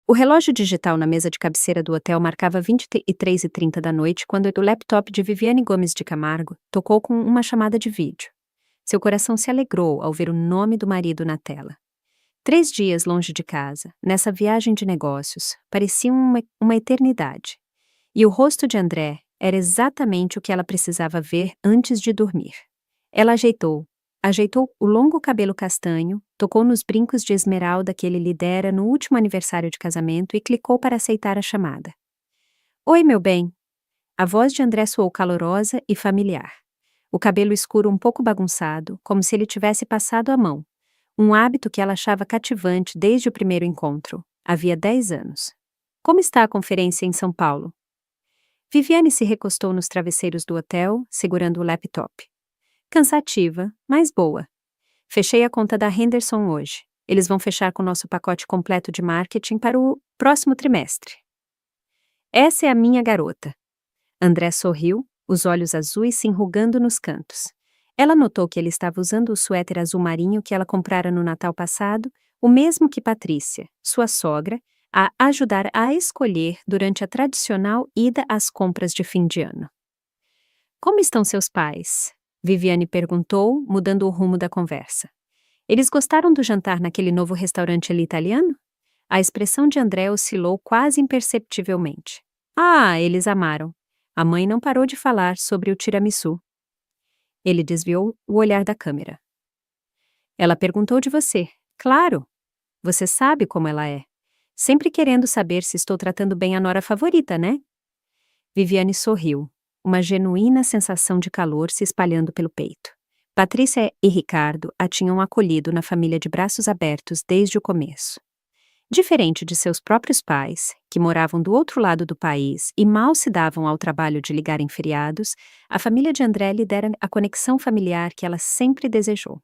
O relógio digital na mesa de cabeceira do hotel marcava 23h30 da noite quando o laptop de Viviane Gomes de Camargo tocou com uma chamada de vídeo. Seu coração se alegrou ao ver o nome do marido na tela. 3 dias longe de casa, nessa viagem de negócios, parecia uma eternidade. E o rosto de André era exatamente o que ela precisava ver antes de dormir. Ela ajeitou o longo cabelo castanho, tocou nos brincos de esmeralda que ele lhe dera no último aniversário de casamento e clicou para aceitar a chamada. Oi, meu bem. A voz de André soou calorosa e familiar. O cabelo escuro um pouco bagunçado, como se ele tivesse passado a mão. Um hábito que ela achava cativante desde o primeiro encontro, havia 10 anos. Como está a conferência em São Paulo? Viviane se recostou nos travesseiros do hotel, segurando o laptop. Cansativa, mas boa. Fechei a conta da Henderson hoje. Eles vão fechar com o nosso pacote completo de marketing para o próximo trimestre. Essa é a minha garota. André sorriu, os olhos azuis se enrugando nos cantos. Ela notou que ele estava usando o suéter azul marinho que ela comprara no Natal passado, o mesmo que Patrícia, sua sogra, a ajudar a escolher durante a tradicional ida às compras de fim de ano. Como estão seus pais? Viviane perguntou, mudando o rumo da conversa. Eles gostaram do jantar naquele novo restaurante ali italiano? A expressão de André oscilou quase imperceptivelmente. Ah, eles amaram. A mãe não parou de falar sobre o tiramisu. Ele desviou o olhar da câmera. Ela perguntou de você. Claro. Você sabe como ela é. Sempre querendo saber se estou tratando bem a nora favorita, né? Viviane sorriu, uma genuína sensação de calor se espalhando pelo peito. Patrícia e Ricardo a tinham acolhido na família de braços abertos desde o começo. Diferente de seus próprios pais, que moravam do outro lado do país e mal se davam ao trabalho de ligar em feriados, a família de André lhe dera a conexão familiar que ela sempre desejou.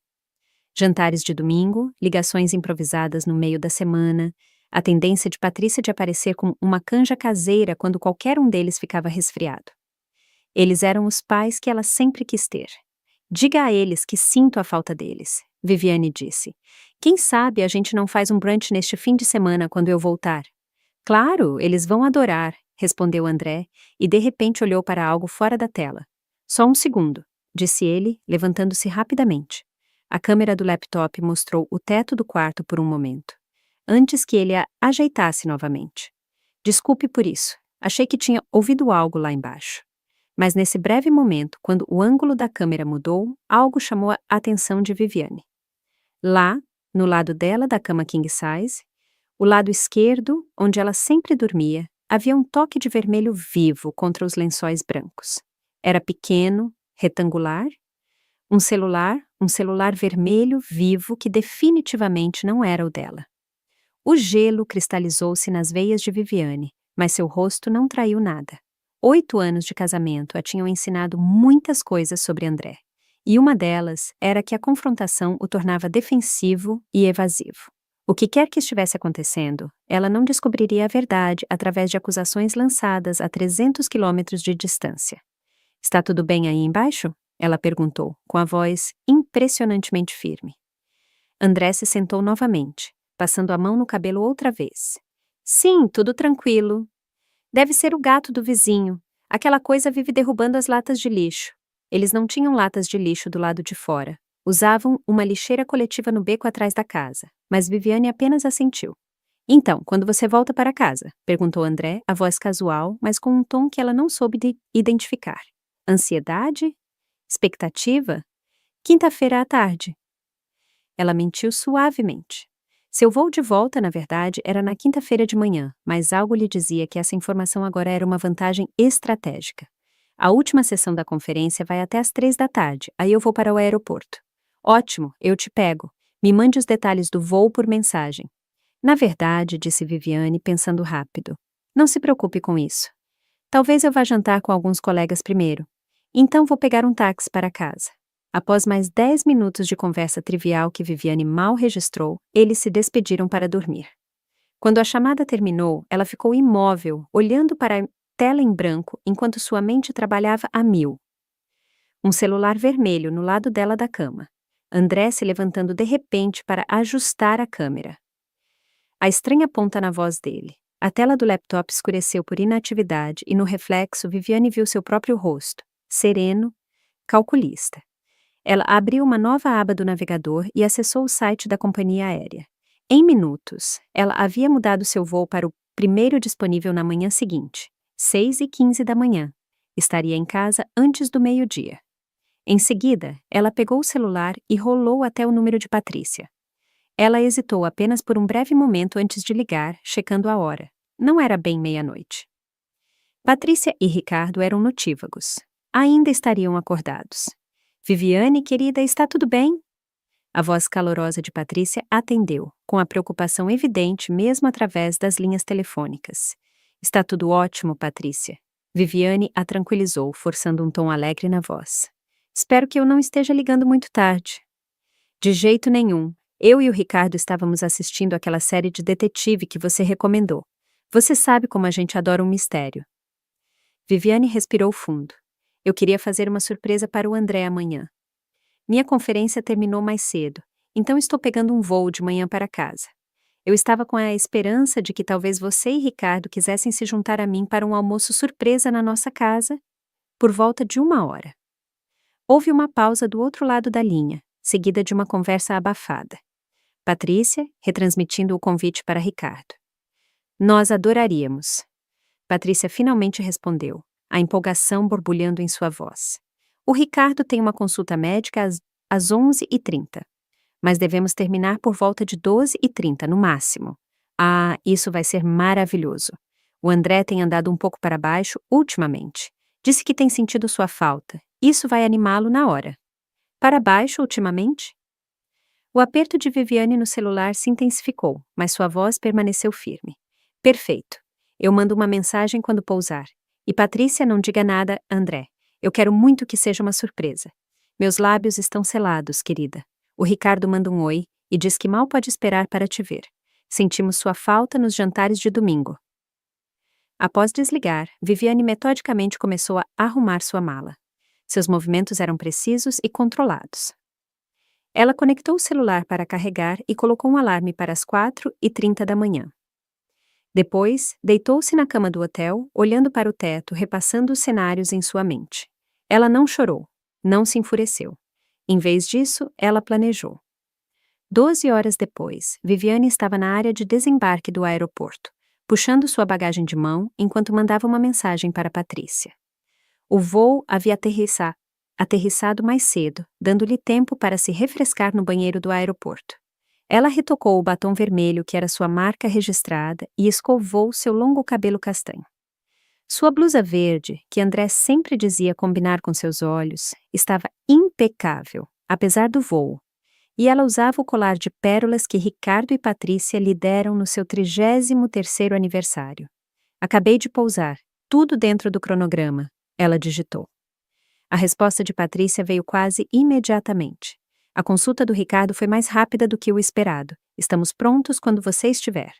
Jantares de domingo, ligações improvisadas no meio da semana, a tendência de Patrícia de aparecer com uma canja caseira quando qualquer um deles ficava resfriado. Eles eram os pais que ela sempre quis ter. Diga a eles que sinto a falta deles, Viviane disse. Quem sabe a gente não faz um brunch neste fim de semana quando eu voltar? Claro, eles vão adorar, respondeu André, e de repente olhou para algo fora da tela. Só um segundo, disse ele, levantando-se rapidamente. A câmera do laptop mostrou o teto do quarto por um momento, antes que ele a ajeitasse novamente. Desculpe por isso, achei que tinha ouvido algo lá embaixo. Mas nesse breve momento, quando o ângulo da câmera mudou, algo chamou a atenção de Viviane. Lá, no lado dela da cama king size, o lado esquerdo, onde ela sempre dormia, havia um toque de vermelho vivo contra os lençóis brancos. Era pequeno, retangular, um celular vermelho vivo que definitivamente não era o dela. O gelo cristalizou-se nas veias de Viviane, mas seu rosto não traiu nada. 8 anos de casamento a tinham ensinado muitas coisas sobre André, e uma delas era que a confrontação o tornava defensivo e evasivo. O que quer que estivesse acontecendo, ela não descobriria a verdade através de acusações lançadas a 300 quilômetros de distância. Está tudo bem aí embaixo? Ela perguntou, com a voz impressionantemente firme. André se sentou novamente, passando a mão no cabelo outra vez. Sim, tudo tranquilo. Deve ser o gato do vizinho. Aquela coisa vive derrubando as latas de lixo. Eles não tinham latas de lixo do lado de fora. Usavam uma lixeira coletiva no beco atrás da casa, mas Viviane apenas assentiu. Então, quando você volta para casa? Perguntou André, a voz casual, mas com um tom que ela não soube identificar. Ansiedade? Expectativa? Quinta-feira à tarde. Ela mentiu suavemente. Seu voo de volta, na verdade, era na quinta-feira de manhã, mas algo lhe dizia que essa informação agora era uma vantagem estratégica. A última sessão da conferência vai até às 3 da tarde, aí eu vou para o aeroporto. Ótimo, eu te pego. Me mande os detalhes do voo por mensagem. Na verdade, disse Viviane, pensando rápido. Não se preocupe com isso. Talvez eu vá jantar com alguns colegas primeiro. Então vou pegar um táxi para casa. Após mais 10 minutos de conversa trivial que Viviane mal registrou, eles se despediram para dormir. Quando a chamada terminou, ela ficou imóvel, olhando para a tela em branco enquanto sua mente trabalhava a mil. Um celular vermelho no lado dela da cama. André se levantando de repente para ajustar a câmera. A estranha ponta na voz dele. A tela do laptop escureceu por inatividade e no reflexo Viviane viu seu próprio rosto, sereno, calculista. Ela abriu uma nova aba do navegador e acessou o site da companhia aérea. Em minutos, ela havia mudado seu voo para o primeiro disponível na manhã seguinte, 6h15 da manhã. Estaria em casa antes do meio-dia. Em seguida, ela pegou o celular e rolou até o número de Patrícia. Ela hesitou apenas por um breve momento antes de ligar, checando a hora. Não era bem meia-noite. Patrícia e Ricardo eram notívagos. Ainda estariam acordados. Viviane, querida, está tudo bem? A voz calorosa de Patrícia atendeu, com a preocupação evidente mesmo através das linhas telefônicas. Está tudo ótimo, Patrícia. Viviane a tranquilizou, forçando um tom alegre na voz. Espero que eu não esteja ligando muito tarde. De jeito nenhum. Eu e o Ricardo estávamos assistindo aquela série de detetive que você recomendou. Você sabe como a gente adora um mistério. Viviane respirou fundo. Eu queria fazer uma surpresa para o André amanhã. Minha conferência terminou mais cedo, então estou pegando um voo de manhã para casa. Eu estava com a esperança de que talvez você e Ricardo quisessem se juntar a mim para um almoço surpresa na nossa casa, por volta de 1 hora. Houve uma pausa do outro lado da linha, seguida de uma conversa abafada. Patrícia, retransmitindo o convite para Ricardo. Nós adoraríamos. Patrícia finalmente respondeu, a empolgação borbulhando em sua voz. O Ricardo tem uma consulta médica às 11h30, mas devemos terminar por volta de 12h30 no máximo. Ah, isso vai ser maravilhoso. O André tem andado um pouco para baixo ultimamente. Disse que tem sentido sua falta. Isso vai animá-lo na hora. Para baixo ultimamente? O aperto de Viviane no celular se intensificou, mas sua voz permaneceu firme. Perfeito. Eu mando uma mensagem quando pousar. E Patrícia, não diga nada, André. Eu quero muito que seja uma surpresa. Meus lábios estão selados, querida. O Ricardo manda um oi e diz que mal pode esperar para te ver. Sentimos sua falta nos jantares de domingo. Após desligar, Viviane metodicamente começou a arrumar sua mala. Seus movimentos eram precisos e controlados. Ela conectou o celular para carregar e colocou um alarme para as 4h30 da manhã. Depois, deitou-se na cama do hotel, olhando para o teto, repassando os cenários em sua mente. Ela não chorou, não se enfureceu. Em vez disso, ela planejou. 12 horas depois, Viviane estava na área de desembarque do aeroporto, puxando sua bagagem de mão enquanto mandava uma mensagem para Patrícia. O voo havia aterrissado mais cedo, dando-lhe tempo para se refrescar no banheiro do aeroporto. Ela retocou o batom vermelho que era sua marca registrada e escovou seu longo cabelo castanho. Sua blusa verde, que André sempre dizia combinar com seus olhos, estava impecável, apesar do voo, e ela usava o colar de pérolas que Ricardo e Patrícia lhe deram no seu 33º aniversário. Acabei de pousar, tudo dentro do cronograma, ela digitou. A resposta de Patrícia veio quase imediatamente. A consulta do Ricardo foi mais rápida do que o esperado. Estamos prontos quando você estiver.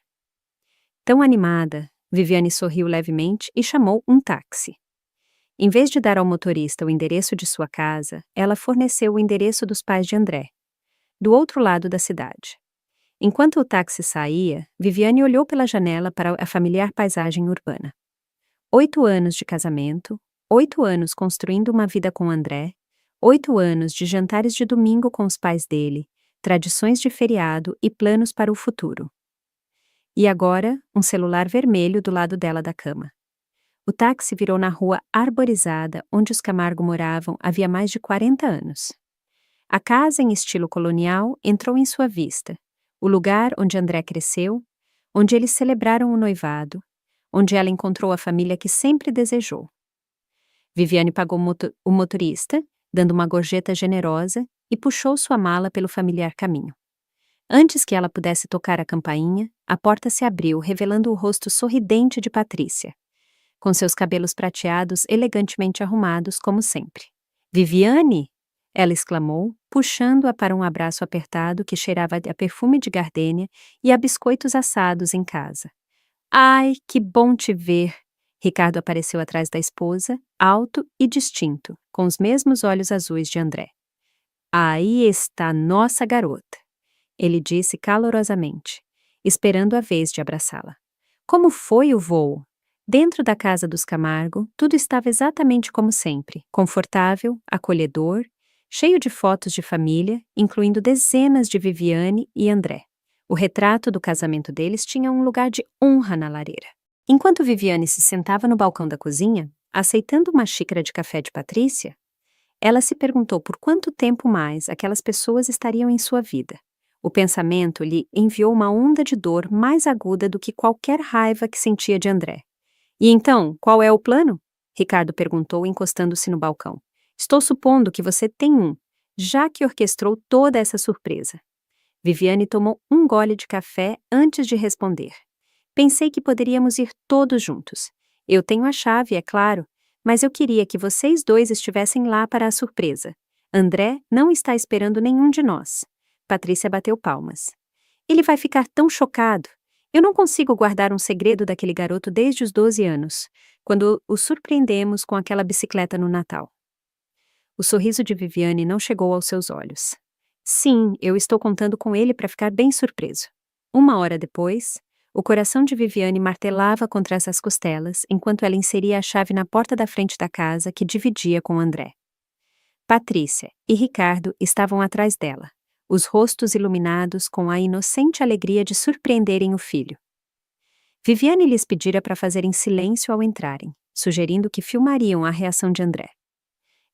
Tão animada, Viviane sorriu levemente e chamou um táxi. Em vez de dar ao motorista o endereço de sua casa, ela forneceu o endereço dos pais de André, do outro lado da cidade. Enquanto o táxi saía, Viviane olhou pela janela para a familiar paisagem urbana. 8 anos de casamento, 8 anos construindo uma vida com André, 8 anos de jantares de domingo com os pais dele, tradições de feriado e planos para o futuro. E agora, um celular vermelho do lado dela da cama. O táxi virou na rua arborizada onde os Camargo moravam havia mais de 40 anos. A casa em estilo colonial entrou em sua vista, o lugar onde André cresceu, onde eles celebraram o noivado, onde ela encontrou a família que sempre desejou. Viviane pagou o motorista, dando uma gorjeta generosa, e puxou sua mala pelo familiar caminho. Antes que ela pudesse tocar a campainha, a porta se abriu, revelando o rosto sorridente de Patrícia, com seus cabelos prateados elegantemente arrumados, como sempre. Viviane! Ela exclamou, puxando-a para um abraço apertado que cheirava a perfume de gardênia e a biscoitos assados em casa. Ai, que bom te ver! Ricardo apareceu atrás da esposa, alto e distinto, com os mesmos olhos azuis de André. Aí está nossa garota, ele disse calorosamente. esperando a vez de abraçá-la. Como foi o voo? Dentro da casa dos Camargo, tudo estava exatamente como sempre, confortável, acolhedor, cheio de fotos de família, incluindo dezenas de Viviane e André. O retrato do casamento deles tinha um lugar de honra na lareira. Enquanto Viviane se sentava no balcão da cozinha, aceitando uma xícara de café de Patrícia, ela se perguntou por quanto tempo mais aquelas pessoas estariam em sua vida. O pensamento lhe enviou uma onda de dor mais aguda do que qualquer raiva que sentia de André. E então, qual é o plano? Ricardo perguntou, encostando-se no balcão. Estou supondo que você tem um, já que orquestrou toda essa surpresa. Viviane tomou um gole de café antes de responder. Pensei que poderíamos ir todos juntos. Eu tenho a chave, é claro, mas eu queria que vocês dois estivessem lá para a surpresa. André não está esperando nenhum de nós. Patrícia bateu palmas. Ele vai ficar tão chocado. Eu não consigo guardar um segredo daquele garoto desde os 12 anos, quando o surpreendemos com aquela bicicleta no Natal. O sorriso de Viviane não chegou aos seus olhos. Sim, eu estou contando com ele para ficar bem surpreso. 1 hora depois, o coração de Viviane martelava contra essas costelas enquanto ela inseria a chave na porta da frente da casa que dividia com André. Patrícia e Ricardo estavam atrás dela, os rostos iluminados com a inocente alegria de surpreenderem o filho. Viviane lhes pedira para fazerem silêncio ao entrarem, sugerindo que filmariam a reação de André.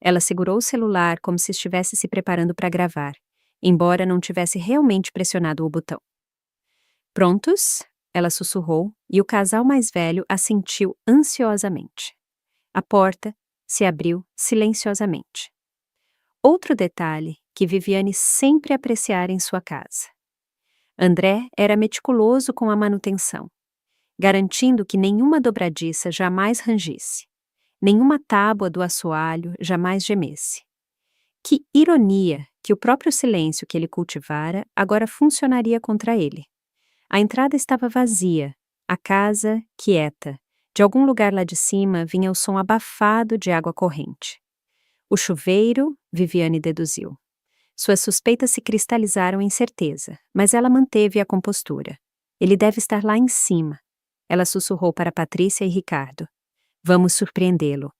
Ela segurou o celular como se estivesse se preparando para gravar, embora não tivesse realmente pressionado o botão. Prontos? Ela sussurrou, e o casal mais velho assentiu ansiosamente. A porta se abriu silenciosamente. Outro detalhe que Viviane sempre apreciara em sua casa. André era meticuloso com a manutenção, garantindo que nenhuma dobradiça jamais rangisse, nenhuma tábua do assoalho jamais gemesse. Que ironia que o próprio silêncio que ele cultivara agora funcionaria contra ele. A entrada estava vazia, a casa quieta. De algum lugar lá de cima vinha o som abafado de água corrente. O chuveiro, Viviane deduziu. Suas suspeitas se cristalizaram em certeza, mas ela manteve a compostura. Ele deve estar lá em cima. Ela sussurrou para Patrícia e Ricardo. Vamos surpreendê-lo.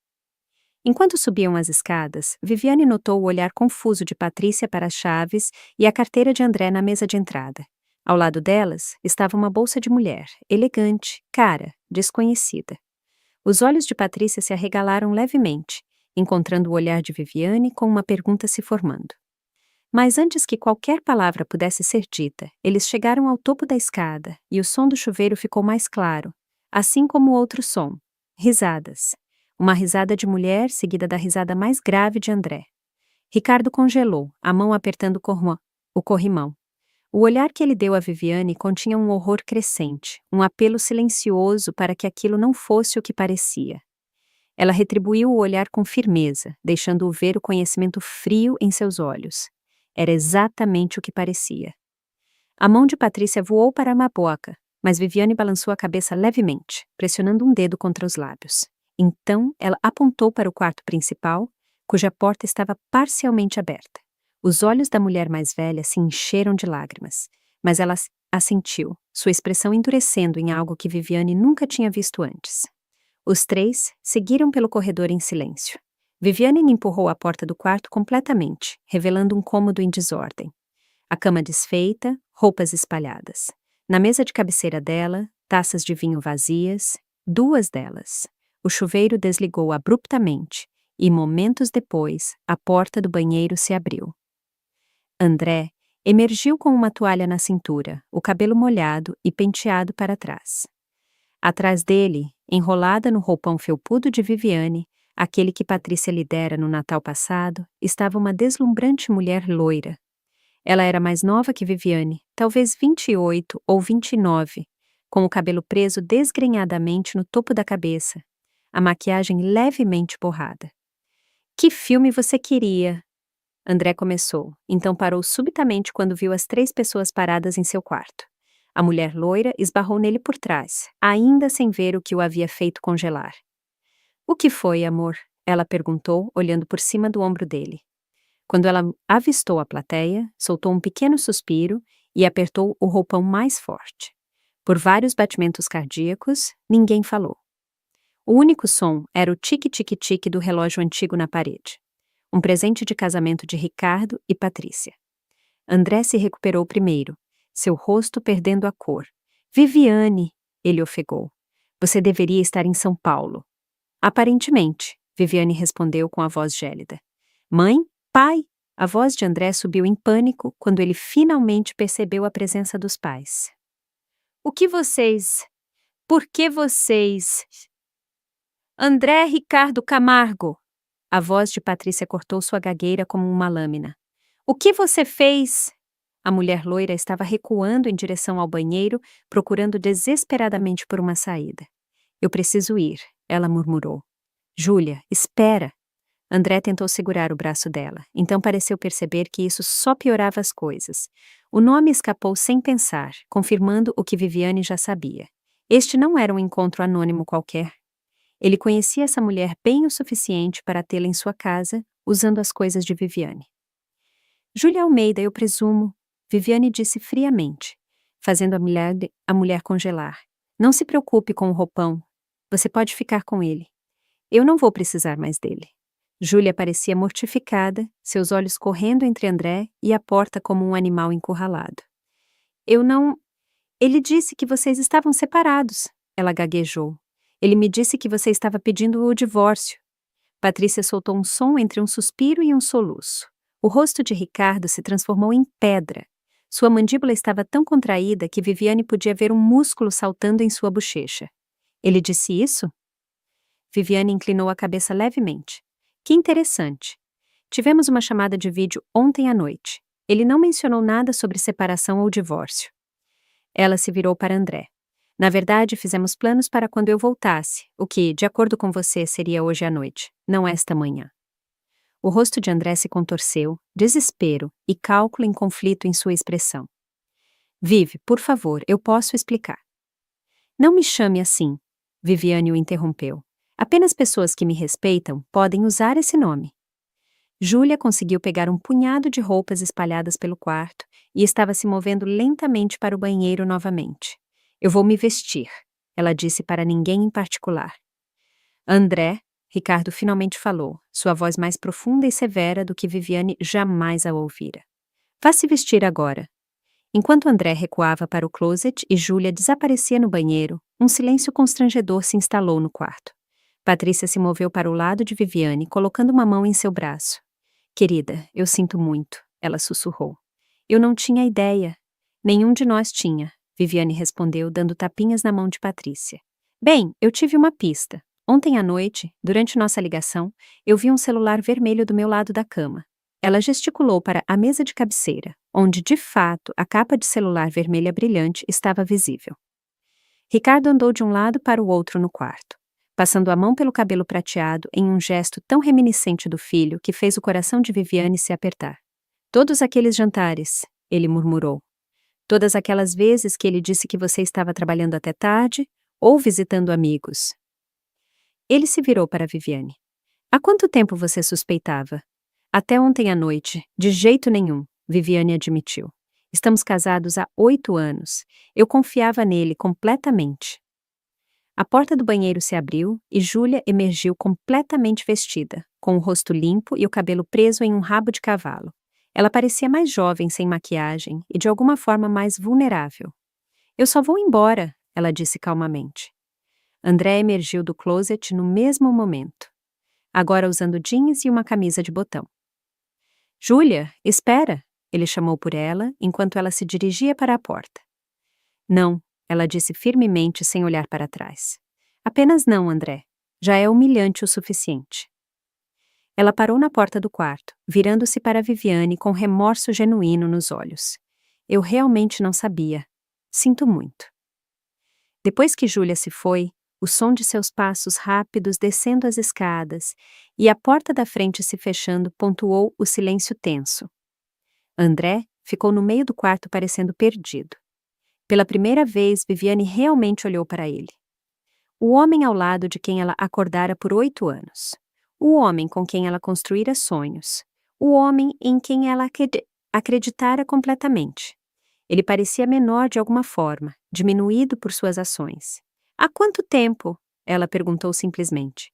Enquanto subiam as escadas, Viviane notou o olhar confuso de Patrícia para as chaves e a carteira de André na mesa de entrada. Ao lado delas estava uma bolsa de mulher, elegante, cara, desconhecida. Os olhos de Patrícia se arregalaram levemente, encontrando o olhar de Viviane com uma pergunta se formando. Mas antes que qualquer palavra pudesse ser dita, eles chegaram ao topo da escada e o som do chuveiro ficou mais claro, assim como outro som, risadas. Uma risada de mulher seguida da risada mais grave de André. Ricardo congelou, a mão apertando o corrimão. O olhar que ele deu a Viviane continha um horror crescente, um apelo silencioso para que aquilo não fosse o que parecia. Ela retribuiu o olhar com firmeza, deixando-o ver o conhecimento frio em seus olhos. Era exatamente o que parecia. A mão de Patrícia voou para a boca, mas Viviane balançou a cabeça levemente, pressionando um dedo contra os lábios. Então, ela apontou para o quarto principal, cuja porta estava parcialmente aberta. Os olhos da mulher mais velha se encheram de lágrimas, mas ela assentiu, sua expressão endurecendo em algo que Viviane nunca tinha visto antes. Os três seguiram pelo corredor em silêncio. Viviane empurrou a porta do quarto completamente, revelando um cômodo em desordem. A cama desfeita, roupas espalhadas. Na mesa de cabeceira dela, taças de vinho vazias, 2 delas. O chuveiro desligou abruptamente e, momentos depois, a porta do banheiro se abriu. André emergiu com uma toalha na cintura, o cabelo molhado e penteado para trás. Atrás dele, enrolada no roupão felpudo de Viviane, aquele que Patrícia lhe dera no Natal passado, estava uma deslumbrante mulher loira. Ela era mais nova que Viviane, talvez 28 ou 29, com o cabelo preso desgrenhadamente no topo da cabeça, a maquiagem levemente borrada. Que filme você queria? André começou, então parou subitamente quando viu as 3 pessoas paradas em seu quarto. A mulher loira esbarrou nele por trás, ainda sem ver o que o havia feito congelar. O que foi, amor? Ela perguntou, olhando por cima do ombro dele. Quando ela avistou a plateia, soltou um pequeno suspiro e apertou o roupão mais forte. Por vários batimentos cardíacos, ninguém falou. O único som era o tique-tique-tique do relógio antigo na parede. Um presente de casamento de Ricardo e Patrícia. André se recuperou primeiro, seu rosto perdendo a cor. Viviane, ele ofegou. Você deveria estar em São Paulo. Aparentemente, Viviane respondeu com a voz gélida. Mãe? Pai? A voz de André subiu em pânico quando ele finalmente percebeu a presença dos pais. O que vocês... Por que vocês... André Ricardo Camargo! A voz de Patrícia cortou sua gagueira como uma lâmina. O que você fez? A mulher loira estava recuando em direção ao banheiro, procurando desesperadamente por uma saída. Eu preciso ir, ela murmurou. Júlia, espera! André tentou segurar o braço dela, então pareceu perceber que isso só piorava as coisas. O nome escapou sem pensar, confirmando o que Viviane já sabia. Este não era um encontro anônimo qualquer. Ele conhecia essa mulher bem o suficiente para tê-la em sua casa, usando as coisas de Viviane. Júlia Almeida, eu presumo, Viviane disse friamente, fazendo a mulher congelar. Não se preocupe com o roupão. Você pode ficar com ele. Eu não vou precisar mais dele. Júlia parecia mortificada, seus olhos correndo entre André e a porta como um animal encurralado. Eu não... Ele disse que vocês estavam separados, ela gaguejou. Ele me disse que você estava pedindo o divórcio. Patrícia soltou um som entre um suspiro e um soluço. O rosto de Ricardo se transformou em pedra. Sua mandíbula estava tão contraída que Viviane podia ver um músculo saltando em sua bochecha. Ele disse isso? Viviane inclinou a cabeça levemente. Que interessante. Tivemos uma chamada de vídeo ontem à noite. Ele não mencionou nada sobre separação ou divórcio. Ela se virou para André. Na verdade, fizemos planos para quando eu voltasse, o que, de acordo com você, seria hoje à noite, não esta manhã. O rosto de André se contorceu, desespero e cálculo em conflito em sua expressão. Vive, por favor, eu posso explicar. Não me chame assim, Viviane o interrompeu. Apenas pessoas que me respeitam podem usar esse nome. Júlia conseguiu pegar um punhado de roupas espalhadas pelo quarto e estava se movendo lentamente para o banheiro novamente. Eu vou me vestir, ela disse para ninguém em particular. André, Ricardo finalmente falou, sua voz mais profunda e severa do que Viviane jamais a ouvira. Vá se vestir agora. Enquanto André recuava para o closet e Júlia desaparecia no banheiro, um silêncio constrangedor se instalou no quarto. Patrícia se moveu para o lado de Viviane, colocando uma mão em seu braço. Querida, eu sinto muito, ela sussurrou. Eu não tinha ideia. Nenhum de nós tinha, Viviane respondeu, dando tapinhas na mão de Patrícia. Bem, eu tive uma pista. Ontem à noite, durante nossa ligação, eu vi um celular vermelho do meu lado da cama. Ela gesticulou para a mesa de cabeceira, onde, de fato, a capa de celular vermelha brilhante estava visível. Ricardo andou de um lado para o outro no quarto, passando a mão pelo cabelo prateado em um gesto tão reminiscente do filho que fez o coração de Viviane se apertar. Todos aqueles jantares, ele murmurou. Todas aquelas vezes que ele disse que você estava trabalhando até tarde ou visitando amigos. Ele se virou para Viviane. Há quanto tempo você suspeitava? Até ontem à noite, de jeito nenhum, Viviane admitiu. Estamos casados há 8 anos. Eu confiava nele completamente. A porta do banheiro se abriu e Júlia emergiu completamente vestida, com o rosto limpo e o cabelo preso em um rabo de cavalo. Ela parecia mais jovem sem maquiagem e de alguma forma mais vulnerável. Eu só vou embora, ela disse calmamente. André emergiu do closet no mesmo momento, agora usando jeans e uma camisa de botão. Júlia, espera, ele chamou por ela enquanto ela se dirigia para a porta. Não, ela disse firmemente sem olhar para trás. Apenas não, André. Já é humilhante o suficiente. Ela parou na porta do quarto, virando-se para Viviane com remorso genuíno nos olhos. Eu realmente não sabia. Sinto muito. Depois que Júlia se foi, o som de seus passos rápidos descendo as escadas e a porta da frente se fechando pontuou o silêncio tenso. André ficou no meio do quarto parecendo perdido. Pela primeira vez, Viviane realmente olhou para ele. O homem ao lado de quem ela acordara por 8 anos. O homem com quem ela construíra sonhos. O homem em quem ela acreditara completamente. Ele parecia menor de alguma forma, diminuído por suas ações. Há quanto tempo? Ela perguntou simplesmente.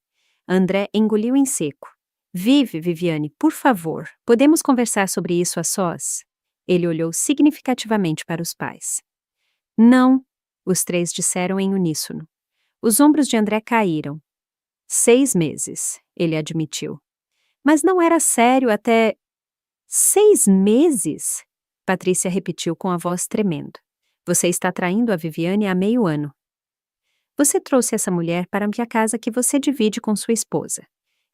André engoliu em seco. Viviane, por favor, podemos conversar sobre isso a sós? Ele olhou significativamente para os pais. Não, os três disseram em uníssono. Os ombros de André caíram. 6 meses, ele admitiu. Mas não era sério até... 6 meses? Patrícia repetiu com a voz tremendo. Você está traindo a Viviane há meio ano. Você trouxe essa mulher para a casa que você divide com sua esposa.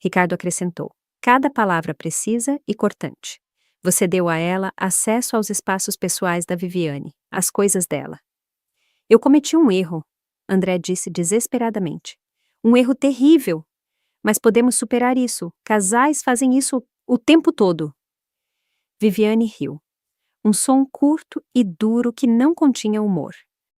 Ricardo acrescentou, cada palavra precisa e cortante. Você deu a ela acesso aos espaços pessoais da Viviane, às coisas dela. Eu cometi um erro, André disse desesperadamente. Um erro terrível. Mas podemos superar isso. Casais fazem isso o tempo todo. Viviane riu. Um som curto e duro que não continha humor.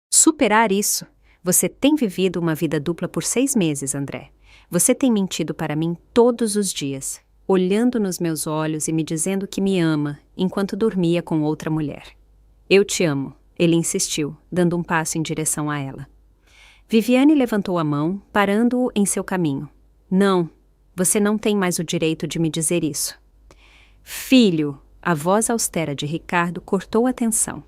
Superar isso? Você tem vivido uma vida dupla por 6 meses, André. Você tem mentido para mim todos os dias, olhando nos meus olhos e me dizendo que me ama, enquanto dormia com outra mulher. Eu te amo, ele insistiu, dando um passo em direção a ela. Viviane levantou a mão, parando-o em seu caminho. Não, você não tem mais o direito de me dizer isso. Filho, a voz austera de Ricardo cortou a tensão.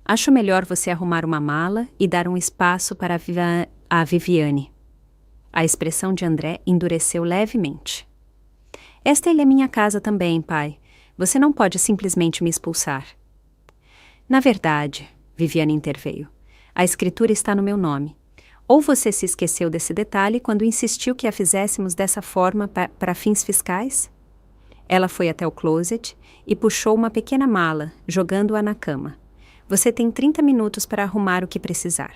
Acho melhor você arrumar uma mala e dar um espaço para a Viviane. A expressão de André endureceu levemente. Esta é minha casa também, pai. Você não pode simplesmente me expulsar. Na verdade, Viviane interveio, a escritura está no meu nome. Ou você se esqueceu desse detalhe quando insistiu que a fizéssemos dessa forma para fins fiscais? Ela foi até o closet e puxou uma pequena mala, jogando-a na cama. Você tem 30 minutos para arrumar o que precisar.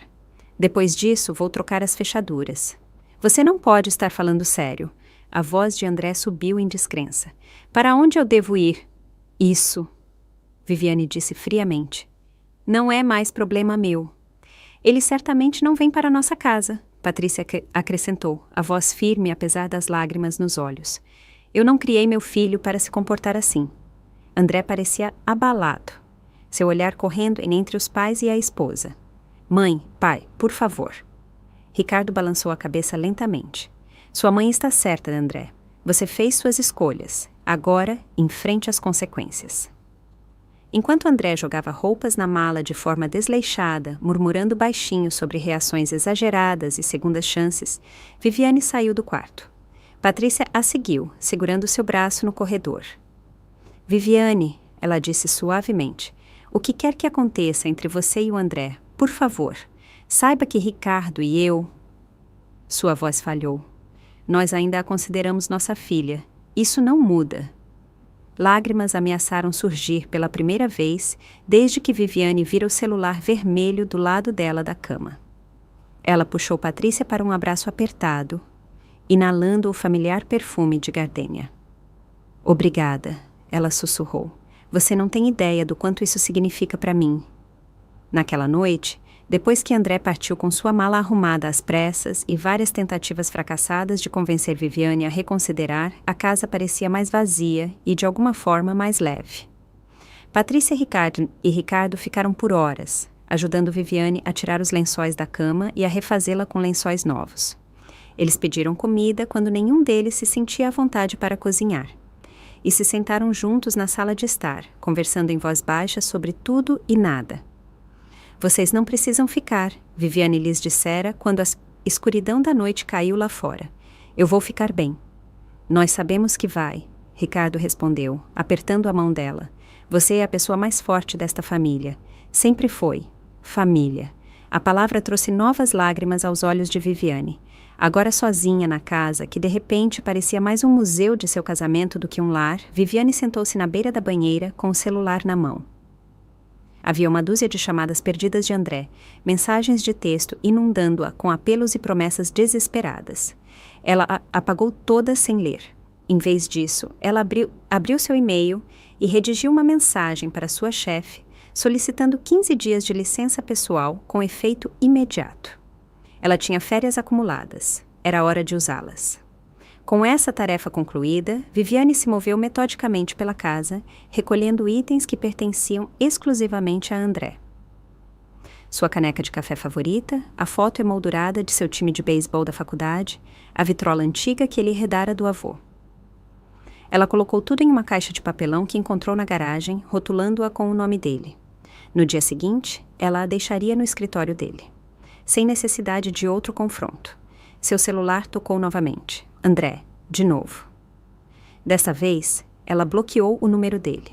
Depois disso, vou trocar as fechaduras. Você não pode estar falando sério. A voz de André subiu em descrença. Para onde eu devo ir? Isso, Viviane disse friamente. Não é mais problema meu. Ele certamente não vem para nossa casa, Patrícia acrescentou, a voz firme apesar das lágrimas nos olhos. Eu não criei meu filho para se comportar assim. André parecia abalado. Seu olhar correndo entre os pais e a esposa. Mãe, pai, por favor. Ricardo balançou a cabeça lentamente. Sua mãe está certa, André. Você fez suas escolhas. Agora, enfrente as consequências. Enquanto André jogava roupas na mala de forma desleixada, murmurando baixinho sobre reações exageradas e segundas chances, Viviane saiu do quarto. Patrícia a seguiu, segurando seu braço no corredor. Viviane, ela disse suavemente, o que quer que aconteça entre você e o André, por favor, saiba que Ricardo e eu... Sua voz falhou. Nós ainda a consideramos nossa filha. Isso não muda. Lágrimas ameaçaram surgir pela primeira vez desde que Viviane vira o celular vermelho do lado dela da cama. Ela puxou Patrícia para um abraço apertado, inalando o familiar perfume de gardênia. Obrigada, ela sussurrou. Você não tem ideia do quanto isso significa para mim. Naquela noite, depois que André partiu com sua mala arrumada às pressas e várias tentativas fracassadas de convencer Viviane a reconsiderar, a casa parecia mais vazia e, de alguma forma, mais leve. Patrícia e Ricardo ficaram por horas, ajudando Viviane a tirar os lençóis da cama e a refazê-la com lençóis novos. Eles pediram comida quando nenhum deles se sentia à vontade para cozinhar. E se sentaram juntos na sala de estar, conversando em voz baixa sobre tudo e nada. Vocês não precisam ficar, Viviane lhes dissera quando a escuridão da noite caiu lá fora. Eu vou ficar bem. Nós sabemos que vai, Ricardo respondeu, apertando a mão dela. Você é a pessoa mais forte desta família. Sempre foi. Família. A palavra trouxe novas lágrimas aos olhos de Viviane. Agora sozinha na casa, que de repente parecia mais um museu de seu casamento do que um lar, Viviane sentou-se na beira da banheira com o celular na mão. Havia uma dúzia de chamadas perdidas de André, mensagens de texto inundando-a com apelos e promessas desesperadas. Ela apagou todas sem ler. Em vez disso, ela abriu seu e-mail e redigiu uma mensagem para sua chefe, solicitando 15 dias de licença pessoal com efeito imediato. Ela tinha férias acumuladas. Era hora de usá-las. Com essa tarefa concluída, Viviane se moveu metodicamente pela casa, recolhendo itens que pertenciam exclusivamente a André. Sua caneca de café favorita, a foto emoldurada de seu time de beisebol da faculdade, a vitrola antiga que ele herdara do avô. Ela colocou tudo em uma caixa de papelão que encontrou na garagem, rotulando-a com o nome dele. No dia seguinte, ela a deixaria no escritório dele. Sem necessidade de outro confronto. Seu celular tocou novamente. André, de novo. Dessa vez, ela bloqueou o número dele.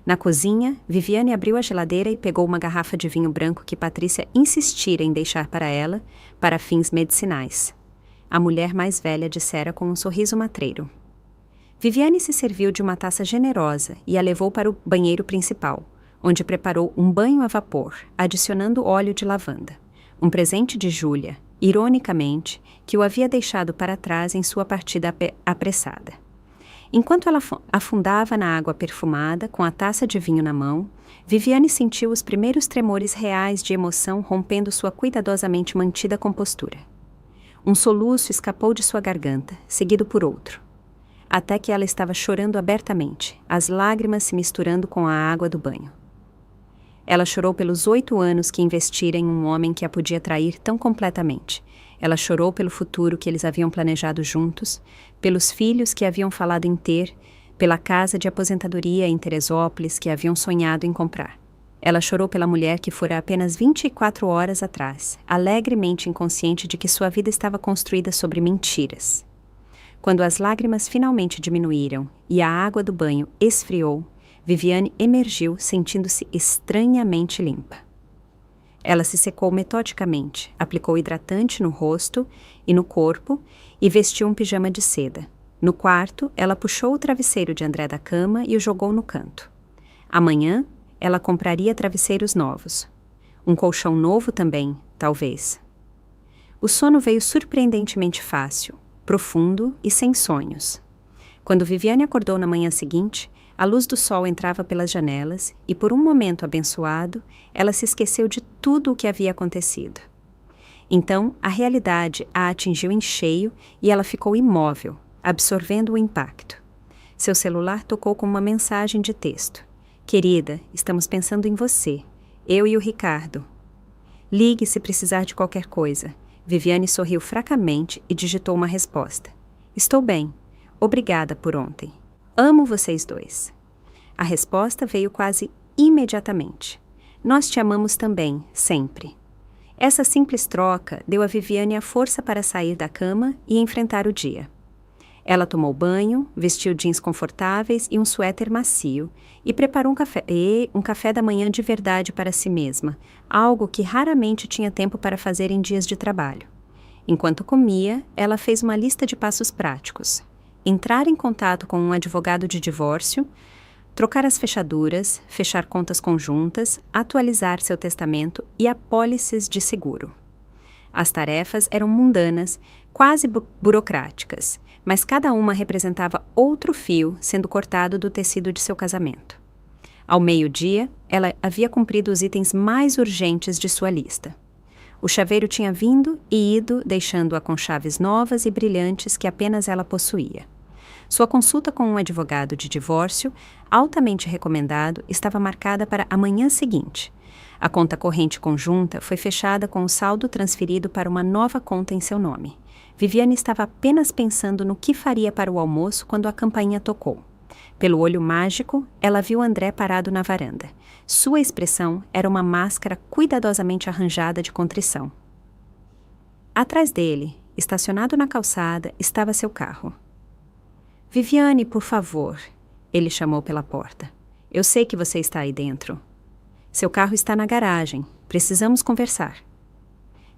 Na cozinha, Viviane abriu a geladeira e pegou uma garrafa de vinho branco que Patrícia insistira em deixar para ela, para fins medicinais. A mulher mais velha dissera com um sorriso matreiro. Viviane se serviu de uma taça generosa e a levou para o banheiro principal, onde preparou um banho a vapor, adicionando óleo de lavanda. Um presente de Júlia, ironicamente, que o havia deixado para trás em sua partida apressada. Enquanto ela afundava na água perfumada, com a taça de vinho na mão, Viviane sentiu os primeiros tremores reais de emoção rompendo sua cuidadosamente mantida compostura. Um soluço escapou de sua garganta, seguido por outro. Até que ela estava chorando abertamente, as lágrimas se misturando com a água do banho. Ela chorou pelos 8 anos que investira em um homem que a podia trair tão completamente. Ela chorou pelo futuro que eles haviam planejado juntos, pelos filhos que haviam falado em ter, pela casa de aposentadoria em Teresópolis que haviam sonhado em comprar. Ela chorou pela mulher que fora apenas 24 horas atrás, alegremente inconsciente de que sua vida estava construída sobre mentiras. Quando as lágrimas finalmente diminuíram e a água do banho esfriou, Viviane emergiu sentindo-se estranhamente limpa. Ela se secou metodicamente, aplicou hidratante no rosto e no corpo e vestiu um pijama de seda. No quarto, ela puxou o travesseiro de André da cama e o jogou no canto. Amanhã, ela compraria travesseiros novos. Um colchão novo também, talvez. O sono veio surpreendentemente fácil, profundo e sem sonhos. Quando Viviane acordou na manhã seguinte, a luz do sol entrava pelas janelas e, por um momento abençoado, ela se esqueceu de tudo o que havia acontecido. Então, a realidade a atingiu em cheio e ela ficou imóvel, absorvendo o impacto. Seu celular tocou com uma mensagem de texto. Querida, estamos pensando em você, eu e o Ricardo. Ligue se precisar de qualquer coisa. Viviane sorriu fracamente e digitou uma resposta. Estou bem. Obrigada por ontem. Amo vocês dois. A resposta veio quase imediatamente. Nós te amamos também, sempre. Essa simples troca deu a Viviane a força para sair da cama e enfrentar o dia. Ela tomou banho, vestiu jeans confortáveis e um suéter macio e preparou um café da manhã de verdade para si mesma, algo que raramente tinha tempo para fazer em dias de trabalho. Enquanto comia, ela fez uma lista de passos práticos. Entrar em contato com um advogado de divórcio, trocar as fechaduras, fechar contas conjuntas, atualizar seu testamento e apólices de seguro. As tarefas eram mundanas, quase burocráticas, mas cada uma representava outro fio sendo cortado do tecido de seu casamento. Ao meio-dia, ela havia cumprido os itens mais urgentes de sua lista. O chaveiro tinha vindo e ido, deixando-a com chaves novas e brilhantes que apenas ela possuía. Sua consulta com um advogado de divórcio, altamente recomendado, estava marcada para a manhã seguinte. A conta corrente conjunta foi fechada com o saldo transferido para uma nova conta em seu nome. Viviane estava apenas pensando no que faria para o almoço quando a campainha tocou. Pelo olho mágico, ela viu André parado na varanda. Sua expressão era uma máscara cuidadosamente arranjada de contrição. Atrás dele, estacionado na calçada, estava seu carro. Viviane, por favor, ele chamou pela porta. Eu sei que você está aí dentro. Seu carro está na garagem. Precisamos conversar.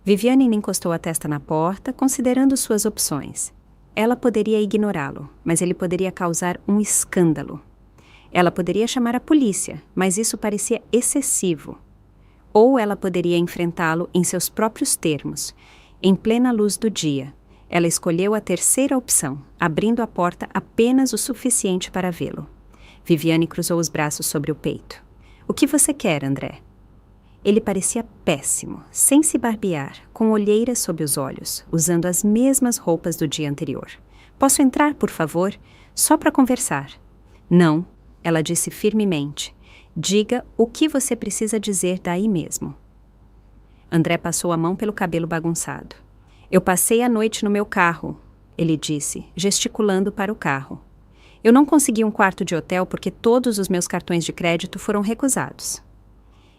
Viviane encostou a testa na porta, considerando suas opções. Ela poderia ignorá-lo, mas ele poderia causar um escândalo. Ela poderia chamar a polícia, mas isso parecia excessivo. Ou ela poderia enfrentá-lo em seus próprios termos, em plena luz do dia. Ela escolheu a terceira opção, abrindo a porta apenas o suficiente para vê-lo. Viviane cruzou os braços sobre o peito. O que você quer, André? Ele parecia péssimo, sem se barbear, com olheiras sob os olhos, usando as mesmas roupas do dia anterior. Posso entrar, por favor? Só para conversar. Não, ela disse firmemente. Diga o que você precisa dizer daí mesmo. André passou a mão pelo cabelo bagunçado. Eu passei a noite no meu carro, ele disse, gesticulando para o carro. Eu não consegui um quarto de hotel porque todos os meus cartões de crédito foram recusados.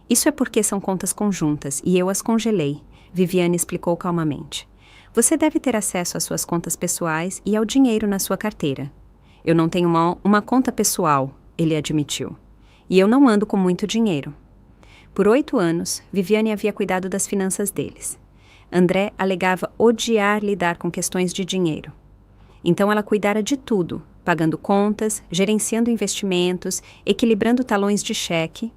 Isso é porque são contas conjuntas e eu as congelei, Viviane explicou calmamente. Você deve ter acesso às suas contas pessoais e ao dinheiro na sua carteira. Eu não tenho uma conta pessoal, ele admitiu. E eu não ando com muito dinheiro. Por 8 anos, Viviane havia cuidado das finanças deles. André alegava odiar lidar com questões de dinheiro. Então ela cuidara de tudo, pagando contas, gerenciando investimentos, equilibrando talões de cheque.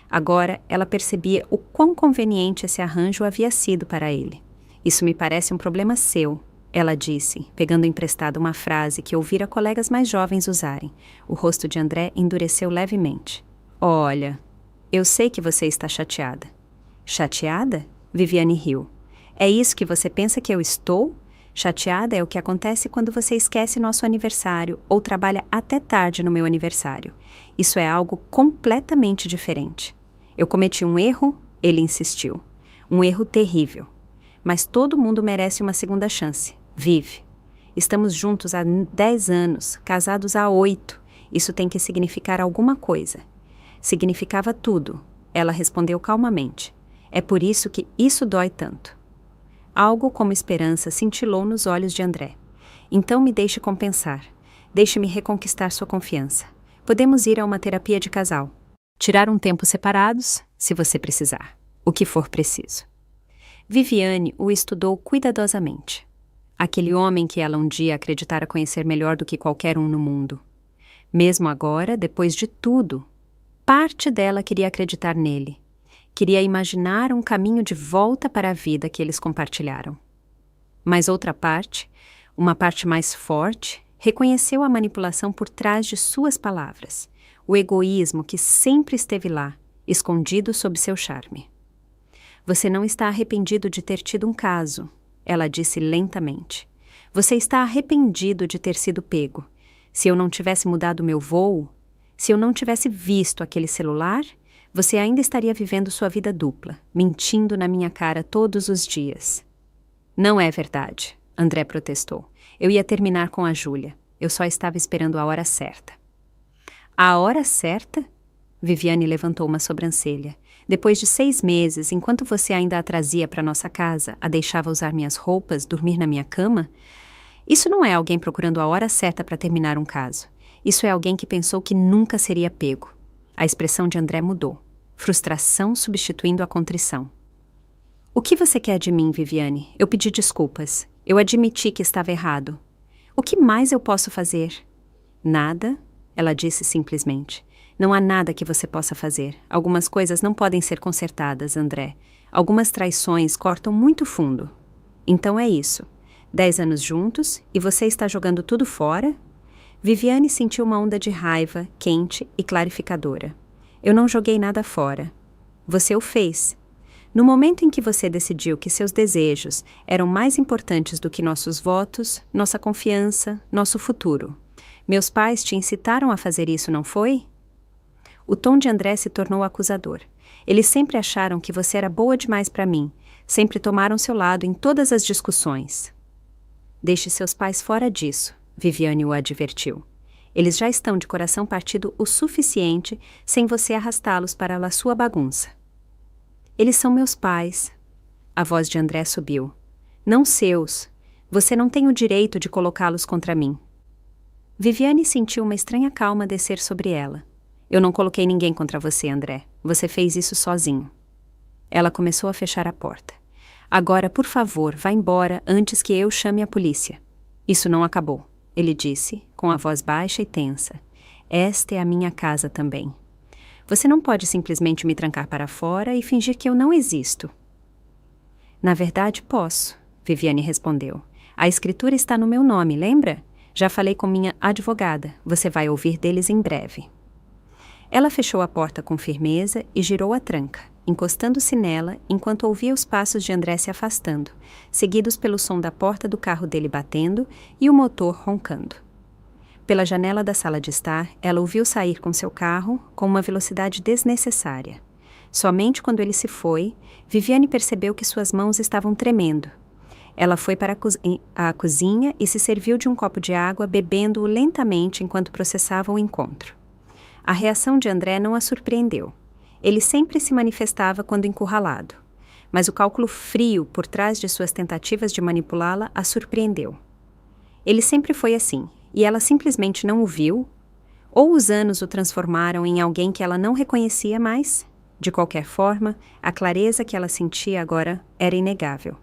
Agora ela percebia o quão conveniente esse arranjo havia sido para ele. Isso me parece um problema seu, ela disse, pegando emprestada uma frase que ouvira colegas mais jovens usarem. O rosto de André endureceu levemente. Olha, eu sei que você está chateada. Chateada? Viviane riu. É isso que você pensa que eu estou? Chateada é o que acontece quando você esquece nosso aniversário ou trabalha até tarde no meu aniversário. Isso é algo completamente diferente. Eu cometi um erro, ele insistiu. Um erro terrível. Mas todo mundo merece uma segunda chance. Vive. Estamos juntos há 10 anos, casados há 8. Isso tem que significar alguma coisa. Significava tudo, ela respondeu calmamente. É por isso que isso dói tanto. Algo como esperança cintilou nos olhos de André. Então me deixe compensar. Deixe-me reconquistar sua confiança. Podemos ir a uma terapia de casal. Tirar um tempo separados, se você precisar. O que for preciso. Viviane o estudou cuidadosamente. Aquele homem que ela um dia acreditara conhecer melhor do que qualquer um no mundo. Mesmo agora, depois de tudo, parte dela queria acreditar nele. Queria imaginar um caminho de volta para a vida que eles compartilharam. Mas outra parte, uma parte mais forte, reconheceu a manipulação por trás de suas palavras, o egoísmo que sempre esteve lá, escondido sob seu charme. Você não está arrependido de ter tido um caso, ela disse lentamente. Você está arrependido de ter sido pego. Se eu não tivesse mudado meu voo, se eu não tivesse visto aquele celular, você ainda estaria vivendo sua vida dupla, mentindo na minha cara todos os dias. Não é verdade, André protestou. Eu ia terminar com a Júlia. Eu só estava esperando a hora certa. A hora certa? Viviane levantou uma sobrancelha. Depois de 6 meses, enquanto você ainda a trazia para nossa casa, a deixava usar minhas roupas, dormir na minha cama? Isso não é alguém procurando a hora certa para terminar um caso. Isso é alguém que pensou que nunca seria pego. A expressão de André mudou. Frustração substituindo a contrição. O que você quer de mim, Viviane? Eu pedi desculpas. Eu admiti que estava errado. O que mais eu posso fazer? Nada, ela disse simplesmente. Não há nada que você possa fazer. Algumas coisas não podem ser consertadas, André. Algumas traições cortam muito fundo. Então é isso. 10 anos juntos e você está jogando tudo fora? Viviane sentiu uma onda de raiva, quente e clarificadora. Eu não joguei nada fora. Você o fez. No momento em que você decidiu que seus desejos eram mais importantes do que nossos votos, nossa confiança, nosso futuro. Meus pais te incitaram a fazer isso, não foi? O tom de André se tornou acusador. Eles sempre acharam que você era boa demais para mim. Sempre tomaram seu lado em todas as discussões. Deixe seus pais fora disso, Viviane o advertiu. Eles já estão de coração partido o suficiente sem você arrastá-los para a sua bagunça. Eles são meus pais. A voz de André subiu. Não seus. Você não tem o direito de colocá-los contra mim. Viviane sentiu uma estranha calma descer sobre ela. Eu não coloquei ninguém contra você, André. Você fez isso sozinho. Ela começou a fechar a porta. Agora, por favor, vá embora antes que eu chame a polícia. Isso não acabou, ele disse, com a voz baixa e tensa. Esta é a minha casa também. Você não pode simplesmente me trancar para fora e fingir que eu não existo. Na verdade, posso, Viviane respondeu. A escritura está no meu nome, lembra? Já falei com minha advogada. Você vai ouvir deles em breve. Ela fechou a porta com firmeza e girou a tranca. encostando-se nela enquanto ouvia os passos de André se afastando, seguidos pelo som da porta do carro dele batendo e o motor roncando. Pela janela da sala de estar, ela o viu sair com seu carro com uma velocidade desnecessária. Somente quando ele se foi, Viviane percebeu que suas mãos estavam tremendo. Ela foi para a cozinha e se serviu de um copo de água, bebendo-o lentamente enquanto processava o encontro. A reação de André não a surpreendeu. Ele sempre se manifestava quando encurralado, mas o cálculo frio por trás de suas tentativas de manipulá-la a surpreendeu. Ele sempre foi assim, e ela simplesmente não o viu, ou os anos o transformaram em alguém que ela não reconhecia mais. De qualquer forma, a clareza que ela sentia agora era inegável.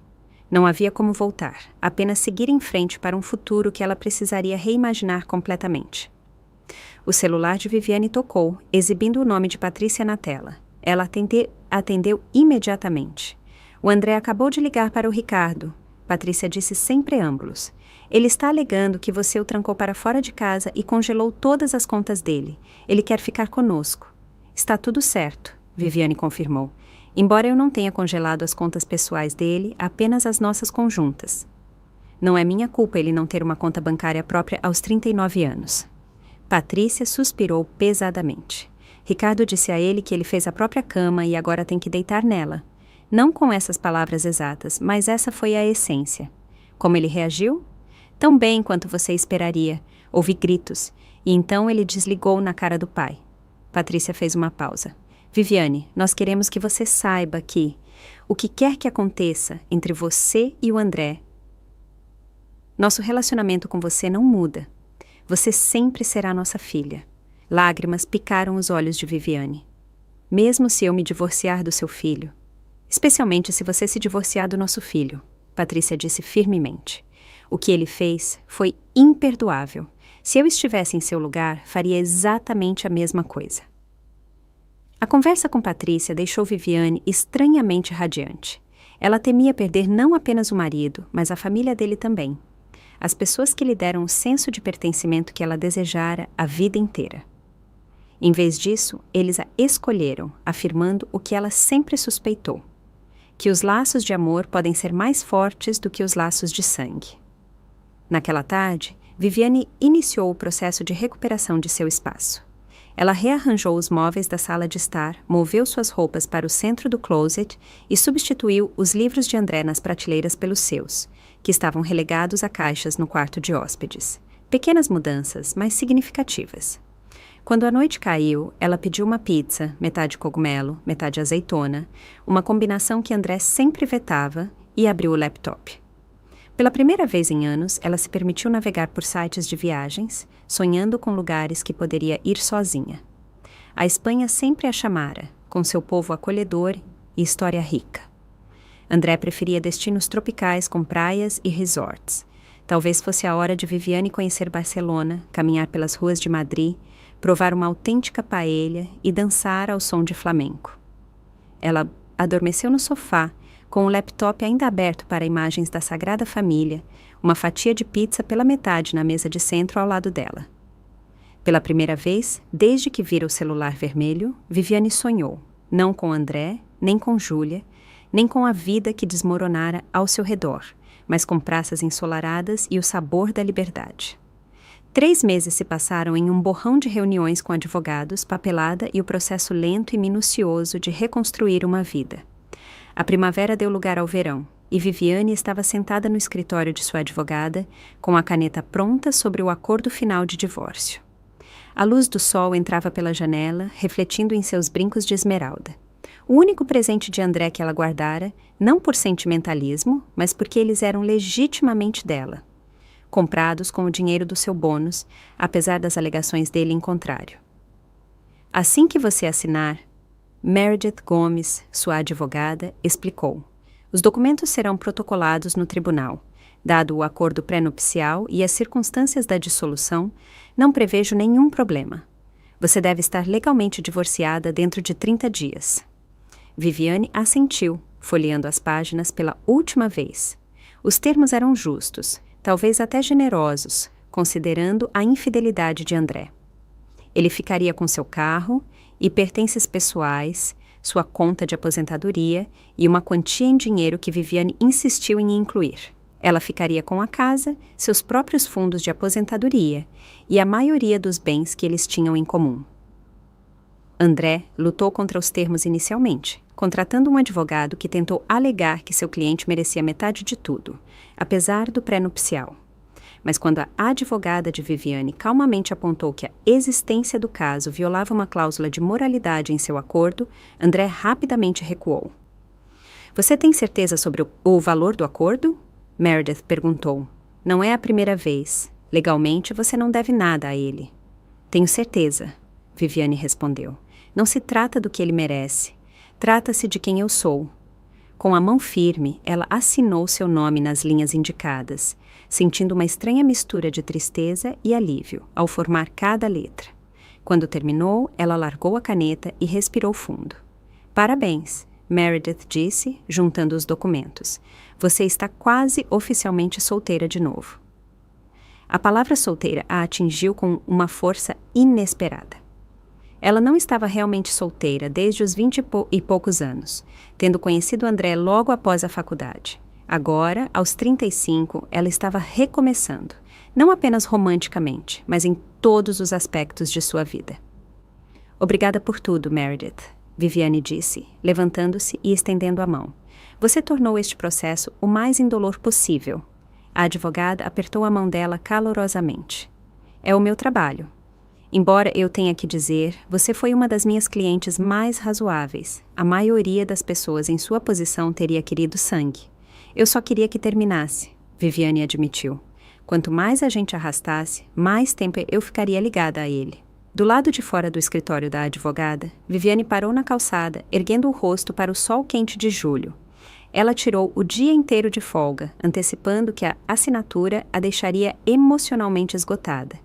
Não havia como voltar, apenas seguir em frente para um futuro que ela precisaria reimaginar completamente. O celular de Viviane tocou, exibindo o nome de Patrícia na tela. Ela atendeu imediatamente. O André acabou de ligar para o Ricardo. Patrícia disse sem preâmbulos. Ele está alegando que você o trancou para fora de casa e congelou todas as contas dele. Ele quer ficar conosco. Está tudo certo, Viviane confirmou. Embora eu não tenha congelado as contas pessoais dele, apenas as nossas conjuntas. Não é minha culpa ele não ter uma conta bancária própria aos 39 anos. Patrícia suspirou pesadamente. Ricardo disse a ele que ele fez a própria cama e agora tem que deitar nela. Não com essas palavras exatas, mas essa foi a essência. Como ele reagiu? Tão bem quanto você esperaria. Ouvi gritos, e então ele desligou na cara do pai. Patrícia fez uma pausa. Viviane, nós queremos que você saiba que, o que quer que aconteça entre você e o André, nosso relacionamento com você não muda. Você sempre será nossa filha. Lágrimas picaram os olhos de Viviane. Mesmo se eu me divorciar do seu filho, especialmente se você se divorciar do nosso filho, Patrícia disse firmemente. O que ele fez foi imperdoável. Se eu estivesse em seu lugar, faria exatamente a mesma coisa. A conversa com Patrícia deixou Viviane estranhamente radiante. Ela temia perder não apenas o marido, mas a família dele também. As pessoas que lhe deram o senso de pertencimento que ela desejara a vida inteira. Em vez disso, eles a escolheram, afirmando o que ela sempre suspeitou: que os laços de amor podem ser mais fortes do que os laços de sangue. Naquela tarde, Viviane iniciou o processo de recuperação de seu espaço. Ela rearranjou os móveis da sala de estar, moveu suas roupas para o centro do closet e substituiu os livros de André nas prateleiras pelos seus, que estavam relegados a caixas no quarto de hóspedes. Pequenas mudanças, mas significativas. Quando a noite caiu, ela pediu uma pizza, metade cogumelo, metade azeitona, uma combinação que André sempre vetava, e abriu o laptop. Pela primeira vez em anos, ela se permitiu navegar por sites de viagens, sonhando com lugares que poderia ir sozinha. A Espanha sempre a chamara, com seu povo acolhedor e história rica. André preferia destinos tropicais com praias e resorts. Talvez fosse a hora de Viviane conhecer Barcelona, caminhar pelas ruas de Madrid, provar uma autêntica paella e dançar ao som de flamenco. Ela adormeceu no sofá, com o laptop ainda aberto para imagens da Sagrada Família, uma fatia de pizza pela metade na mesa de centro ao lado dela. Pela primeira vez, desde que vira o celular vermelho, Viviane sonhou, não com André, nem com Júlia, nem com a vida que desmoronara ao seu redor, mas com praças ensolaradas e o sabor da liberdade. 3 meses se passaram em um borrão de reuniões com advogados, papelada e o processo lento e minucioso de reconstruir uma vida. A primavera deu lugar ao verão, e Viviane estava sentada no escritório de sua advogada, com a caneta pronta sobre o acordo final de divórcio. A luz do sol entrava pela janela, refletindo em seus brincos de esmeralda. O único presente de André que ela guardara, não por sentimentalismo, mas porque eles eram legitimamente dela. Comprados com o dinheiro do seu bônus, apesar das alegações dele em contrário. Assim que você assinar, Meredith Gomes, sua advogada, explicou. Os documentos serão protocolados no tribunal. Dado o acordo pré-nupcial e as circunstâncias da dissolução, não prevejo nenhum problema. Você deve estar legalmente divorciada dentro de 30 dias. Viviane assentiu, folheando as páginas pela última vez. Os termos eram justos, talvez até generosos, considerando a infidelidade de André. Ele ficaria com seu carro e pertences pessoais, sua conta de aposentadoria e uma quantia em dinheiro que Viviane insistiu em incluir. Ela ficaria com a casa, seus próprios fundos de aposentadoria e a maioria dos bens que eles tinham em comum. André lutou contra os termos inicialmente, contratando um advogado que tentou alegar que seu cliente merecia metade de tudo, apesar do pré-nupcial. Mas quando a advogada de Viviane calmamente apontou que a existência do caso violava uma cláusula de moralidade em seu acordo, André rapidamente recuou. Você tem certeza sobre o valor do acordo? Meredith perguntou. Não é a primeira vez. Legalmente, você não deve nada a ele. Tenho certeza, Viviane respondeu. Não se trata do que ele merece. Trata-se de quem eu sou. Com a mão firme, ela assinou seu nome nas linhas indicadas, sentindo uma estranha mistura de tristeza e alívio ao formar cada letra. Quando terminou, ela largou a caneta e respirou fundo. Parabéns, Meredith disse, juntando os documentos. Você está quase oficialmente solteira de novo. A palavra solteira a atingiu com uma força inesperada. Ela não estava realmente solteira desde os 20 e poucos anos, tendo conhecido André logo após a faculdade. Agora, aos 35, ela estava recomeçando, não apenas romanticamente, mas em todos os aspectos de sua vida. Obrigada por tudo, Meredith, Viviane disse, levantando-se e estendendo a mão. Você tornou este processo o mais indolor possível. A advogada apertou a mão dela calorosamente. É o meu trabalho. Embora eu tenha que dizer, você foi uma das minhas clientes mais razoáveis. A maioria das pessoas em sua posição teria querido sangue. Eu só queria que terminasse, Viviane admitiu. Quanto mais a gente arrastasse, mais tempo eu ficaria ligada a ele. Do lado de fora do escritório da advogada, Viviane parou na calçada, erguendo o rosto para o sol quente de julho. Ela tirou o dia inteiro de folga, antecipando que a assinatura a deixaria emocionalmente esgotada.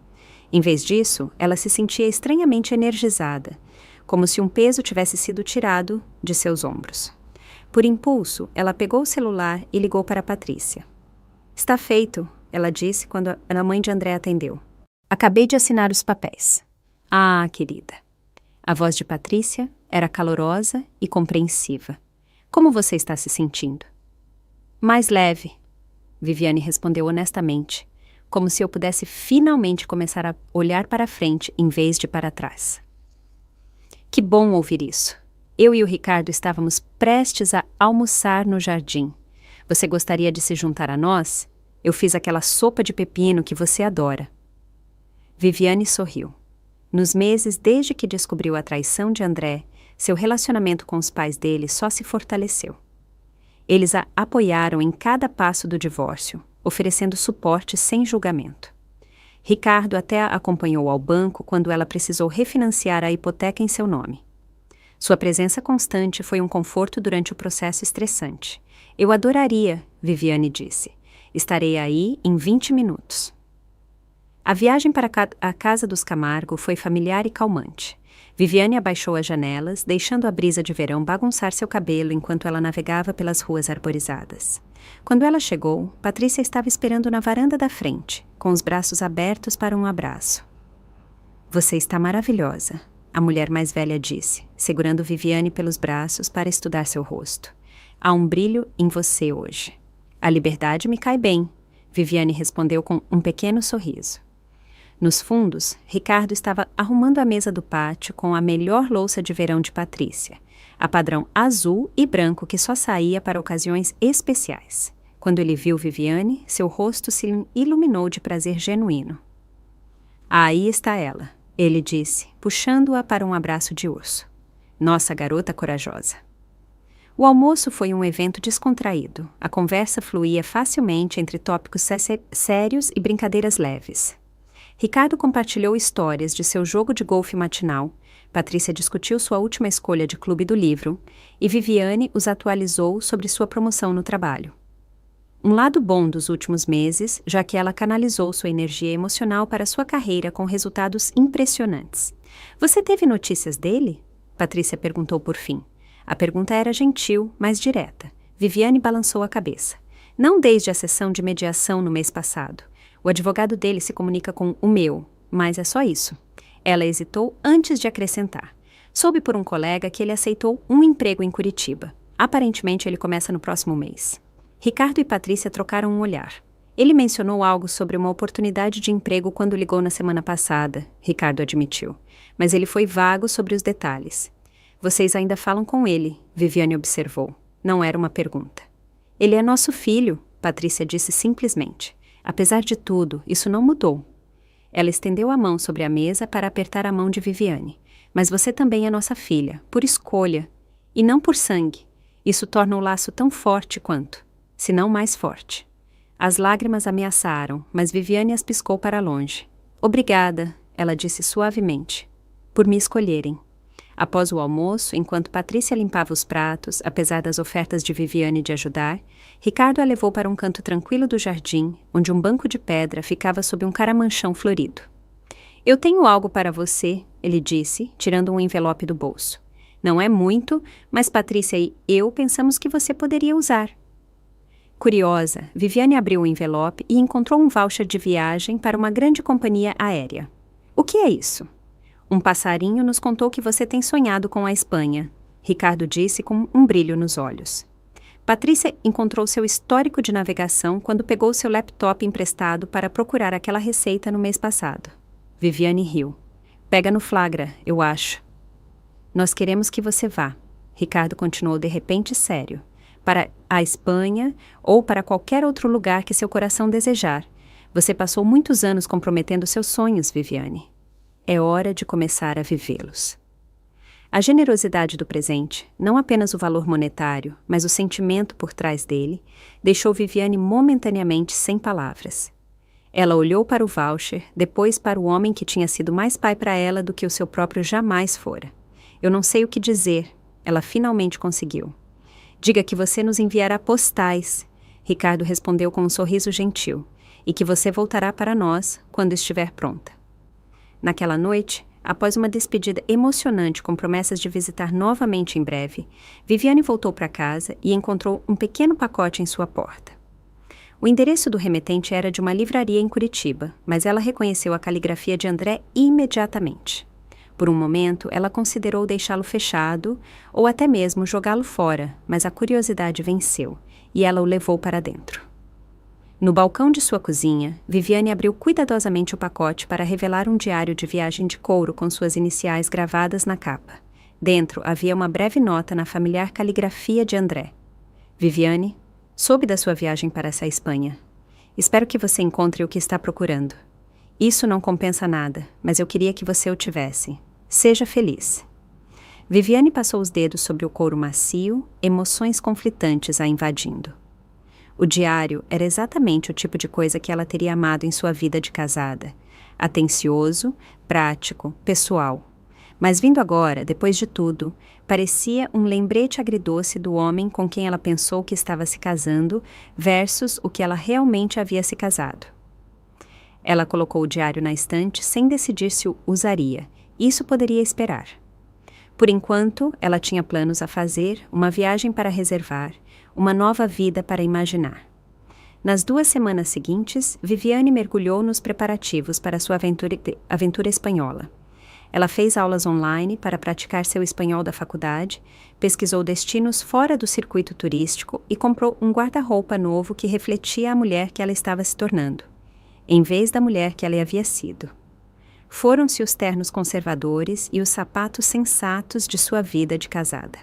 Em vez disso, ela se sentia estranhamente energizada, como se um peso tivesse sido tirado de seus ombros. Por impulso, ela pegou o celular e ligou para Patrícia. Está feito, ela disse quando a mãe de André atendeu. Acabei de assinar os papéis. Ah, querida. A voz de Patrícia era calorosa e compreensiva. Como você está se sentindo? Mais leve, Viviane respondeu honestamente, como se eu pudesse finalmente começar a olhar para frente em vez de para trás. Que bom ouvir isso. Eu e o Ricardo estávamos prestes a almoçar no jardim. Você gostaria de se juntar a nós? Eu fiz aquela sopa de pepino que você adora. Viviane sorriu. Nos meses desde que descobriu a traição de André, seu relacionamento com os pais dele só se fortaleceu. Eles a apoiaram em cada passo do divórcio, oferecendo suporte sem julgamento. Ricardo até a acompanhou ao banco quando ela precisou refinanciar a hipoteca em seu nome. Sua presença constante foi um conforto durante o processo estressante. Eu adoraria, Viviane disse. Estarei aí em 20 minutos. A viagem para a casa dos Camargo foi familiar e calmante. Viviane abaixou as janelas, deixando a brisa de verão bagunçar seu cabelo enquanto ela navegava pelas ruas arborizadas. Quando ela chegou, Patrícia estava esperando na varanda da frente, com os braços abertos para um abraço. Você está maravilhosa, a mulher mais velha disse, segurando Viviane pelos braços para estudar seu rosto. Há um brilho em você hoje. A liberdade me cai bem, Viviane respondeu com um pequeno sorriso. Nos fundos, Ricardo estava arrumando a mesa do pátio com a melhor louça de verão de Patrícia, a padrão azul e branco que só saía para ocasiões especiais. Quando ele viu Viviane, seu rosto se iluminou de prazer genuíno. Aí está ela, ele disse, puxando-a para um abraço de urso. Nossa garota corajosa. O almoço foi um evento descontraído. A conversa fluía facilmente entre tópicos sérios e brincadeiras leves. Ricardo compartilhou histórias de seu jogo de golfe matinal, Patrícia discutiu sua última escolha de clube do livro e Viviane os atualizou sobre sua promoção no trabalho. Um lado bom dos últimos meses, já que ela canalizou sua energia emocional para sua carreira com resultados impressionantes. Você teve notícias dele? Patrícia perguntou por fim. A pergunta era gentil, mas direta. Viviane balançou a cabeça. Não desde a sessão de mediação no mês passado. O advogado dele se comunica com o meu, mas é só isso. Ela hesitou antes de acrescentar. Soube por um colega que ele aceitou um emprego em Curitiba. Aparentemente, ele começa no próximo mês. Ricardo e Patrícia trocaram um olhar. Ele mencionou algo sobre uma oportunidade de emprego quando ligou na semana passada, Ricardo admitiu. Mas ele foi vago sobre os detalhes. Vocês ainda falam com ele, Viviane observou. Não era uma pergunta. Ele é nosso filho, Patrícia disse simplesmente. Apesar de tudo, isso não mudou. Ela estendeu a mão sobre a mesa para apertar a mão de Viviane. Mas você também é nossa filha, por escolha. E não por sangue. Isso torna o laço tão forte quanto, se não mais forte. As lágrimas ameaçaram, mas Viviane as piscou para longe. Obrigada, ela disse suavemente, por me escolherem. Após o almoço, enquanto Patrícia limpava os pratos, apesar das ofertas de Viviane de ajudar, Ricardo a levou para um canto tranquilo do jardim, onde um banco de pedra ficava sob um caramanchão florido. Eu tenho algo para você, ele disse, tirando um envelope do bolso. Não é muito, mas Patrícia e eu pensamos que você poderia usar. Curiosa, Viviane abriu o envelope e encontrou um voucher de viagem para uma grande companhia aérea. O que é isso? Um passarinho nos contou que você tem sonhado com a Espanha, Ricardo disse com um brilho nos olhos. Patrícia encontrou seu histórico de navegação quando pegou seu laptop emprestado para procurar aquela receita no mês passado. Viviane riu. Pega no flagra, eu acho. Nós queremos que você vá, Ricardo continuou de repente sério, para a Espanha ou para qualquer outro lugar que seu coração desejar. Você passou muitos anos comprometendo seus sonhos, Viviane. É hora de começar a vivê-los. A generosidade do presente, não apenas o valor monetário, mas o sentimento por trás dele, deixou Viviane momentaneamente sem palavras. Ela olhou para o voucher, depois para o homem que tinha sido mais pai para ela do que o seu próprio jamais fora. Eu não sei o que dizer, ela finalmente conseguiu. Diga que você nos enviará postais, Ricardo respondeu com um sorriso gentil, e que você voltará para nós quando estiver pronta. Naquela noite, após uma despedida emocionante com promessas de visitar novamente em breve, Viviane voltou para casa e encontrou um pequeno pacote em sua porta. O endereço do remetente era de uma livraria em Curitiba, mas ela reconheceu a caligrafia de André imediatamente. Por um momento, ela considerou deixá-lo fechado ou até mesmo jogá-lo fora, mas a curiosidade venceu e ela o levou para dentro. No balcão de sua cozinha, Viviane abriu cuidadosamente o pacote para revelar um diário de viagem de couro com suas iniciais gravadas na capa. Dentro havia uma breve nota na familiar caligrafia de André. Viviane, soube da sua viagem para essa Espanha. Espero que você encontre o que está procurando. Isso não compensa nada, mas eu queria que você o tivesse. Seja feliz. Viviane passou os dedos sobre o couro macio, emoções conflitantes a invadindo. O diário era exatamente o tipo de coisa que ela teria amado em sua vida de casada. Atencioso, prático, pessoal. Mas vindo agora, depois de tudo, parecia um lembrete agridoce do homem com quem ela pensou que estava se casando versus o que ela realmente havia se casado. Ela colocou o diário na estante sem decidir se o usaria. Isso poderia esperar. Por enquanto, ela tinha planos a fazer, uma viagem para reservar, uma nova vida para imaginar. Nas 2 semanas seguintes, Viviane mergulhou nos preparativos para sua aventura espanhola. Ela fez aulas online para praticar seu espanhol da faculdade, pesquisou destinos fora do circuito turístico e comprou um guarda-roupa novo que refletia a mulher que ela estava se tornando, em vez da mulher que ela havia sido. Foram-se os ternos conservadores e os sapatos sensatos de sua vida de casada.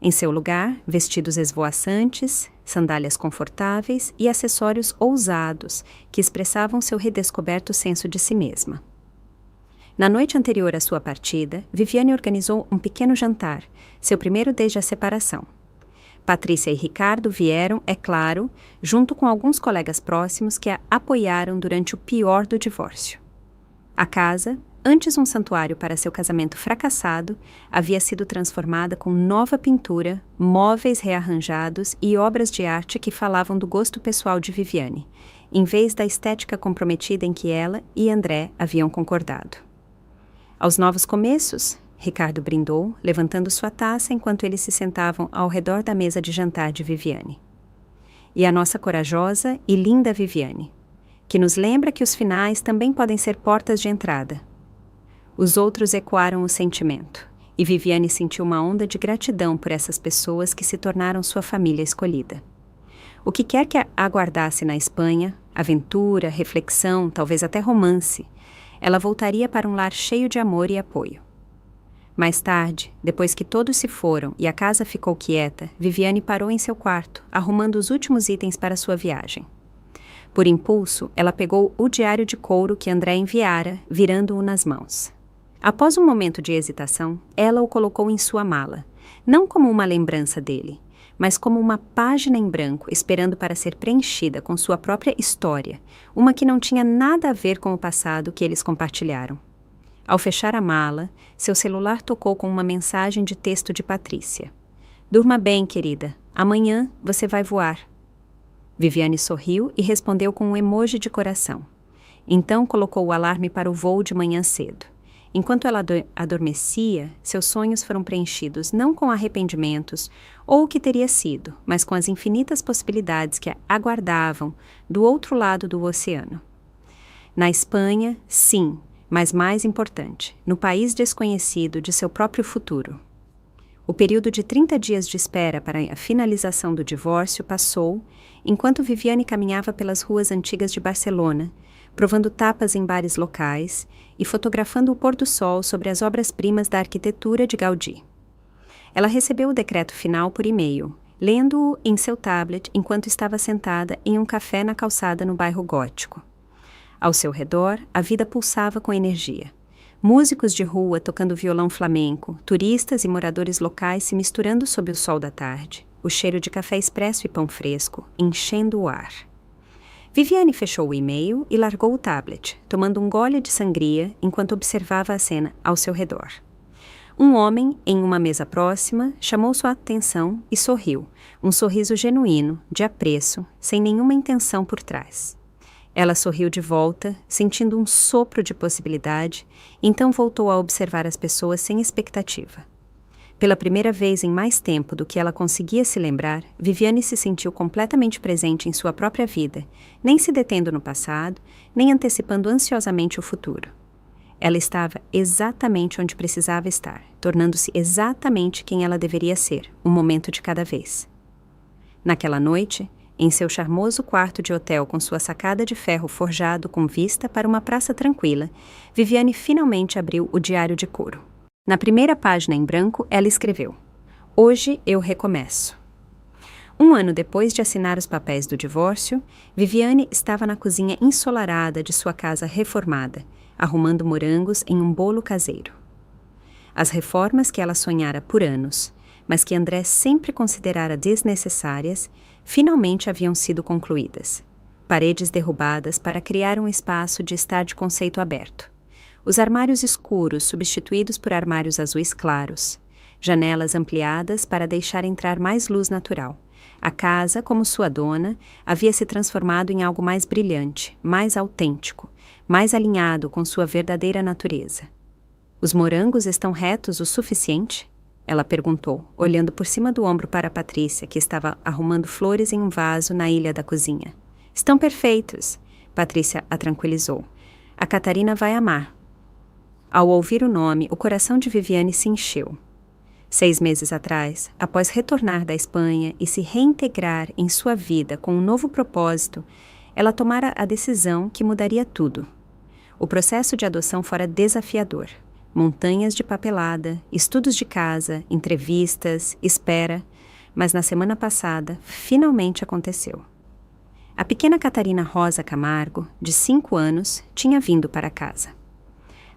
Em seu lugar, vestidos esvoaçantes, sandálias confortáveis e acessórios ousados que expressavam seu redescoberto senso de si mesma. Na noite anterior à sua partida, Viviane organizou um pequeno jantar, seu primeiro desde a separação. Patrícia e Ricardo vieram, é claro, junto com alguns colegas próximos que a apoiaram durante o pior do divórcio. A casa, antes um santuário para seu casamento fracassado, havia sido transformada com nova pintura, móveis rearranjados e obras de arte que falavam do gosto pessoal de Viviane, em vez da estética comprometida em que ela e André haviam concordado. Aos novos começos, Ricardo brindou, levantando sua taça enquanto eles se sentavam ao redor da mesa de jantar de Viviane. E a nossa corajosa e linda Viviane, que nos lembra que os finais também podem ser portas de entrada. Os outros ecoaram o sentimento, E Viviane sentiu uma onda de gratidão por essas pessoas que se tornaram sua família escolhida. O que quer que a aguardasse na Espanha, aventura, reflexão, talvez até romance, ela voltaria para um lar cheio de amor e apoio. Mais tarde, depois que todos se foram e a casa ficou quieta, Viviane parou em seu quarto, arrumando os últimos itens para sua viagem. Por impulso, ela pegou o diário de couro que André enviara, virando-o nas mãos. Após um momento de hesitação, ela o colocou em sua mala, não como uma lembrança dele, mas como uma página em branco esperando para ser preenchida com sua própria história, uma que não tinha nada a ver com o passado que eles compartilharam. Ao fechar a mala, seu celular tocou com uma mensagem de texto de Patrícia. "Durma bem, querida. Amanhã você vai voar." Viviane sorriu e respondeu com um emoji de coração. Então colocou o alarme para o voo de manhã cedo. Enquanto ela adormecia, seus sonhos foram preenchidos não com arrependimentos ou o que teria sido, mas com as infinitas possibilidades que a aguardavam do outro lado do oceano. Na Espanha, sim, mas mais importante, no país desconhecido de seu próprio futuro. O período de 30 dias de espera para a finalização do divórcio passou, enquanto Viviane caminhava pelas ruas antigas de Barcelona, provando tapas em bares locais e fotografando o pôr do sol sobre as obras-primas da arquitetura de Gaudí. Ela recebeu o decreto final por e-mail, lendo-o em seu tablet enquanto estava sentada em um café na calçada no bairro Gótico. Ao seu redor, a vida pulsava com energia. Músicos de rua tocando violão flamenco, turistas e moradores locais se misturando sob o sol da tarde, o cheiro de café expresso e pão fresco, enchendo o ar. Viviane fechou o e-mail e largou o tablet, tomando um gole de sangria enquanto observava a cena ao seu redor. Um homem, em uma mesa próxima, chamou sua atenção e sorriu, um sorriso genuíno, de apreço, sem nenhuma intenção por trás. Ela sorriu de volta, sentindo um sopro de possibilidade, então voltou a observar as pessoas sem expectativa. Pela primeira vez em mais tempo do que ela conseguia se lembrar, Viviane se sentiu completamente presente em sua própria vida, nem se detendo no passado, nem antecipando ansiosamente o futuro. Ela estava exatamente onde precisava estar, tornando-se exatamente quem ela deveria ser, um momento de cada vez. Naquela noite, em seu charmoso quarto de hotel com sua sacada de ferro forjado com vista para uma praça tranquila, Viviane finalmente abriu o diário de couro. Na primeira página em branco, ela escreveu: "Hoje eu recomeço." Um ano depois de assinar os papéis do divórcio, Viviane estava na cozinha ensolarada de sua casa reformada, arrumando morangos em um bolo caseiro. As reformas que ela sonhara por anos, mas que André sempre considerara desnecessárias, finalmente haviam sido concluídas. Paredes derrubadas para criar um espaço de estar de conceito aberto. Os armários escuros substituídos por armários azuis claros. Janelas ampliadas para deixar entrar mais luz natural. A casa, como sua dona, havia se transformado em algo mais brilhante, mais autêntico, mais alinhado com sua verdadeira natureza. "Os morangos estão retos o suficiente?" ela perguntou, olhando por cima do ombro para Patrícia, que estava arrumando flores em um vaso na ilha da cozinha. "Estão perfeitos", Patrícia a tranquilizou. "A Catarina vai amar." Ao ouvir o nome, o coração de Viviane se encheu. 6 meses atrás, após retornar da Espanha e se reintegrar em sua vida com um novo propósito, ela tomara a decisão que mudaria tudo. O processo de adoção fora desafiador. Montanhas de papelada, estudos de casa, entrevistas, espera, mas na semana passada, finalmente aconteceu. A pequena Catarina Rosa Camargo, de 5 anos, tinha vindo para casa.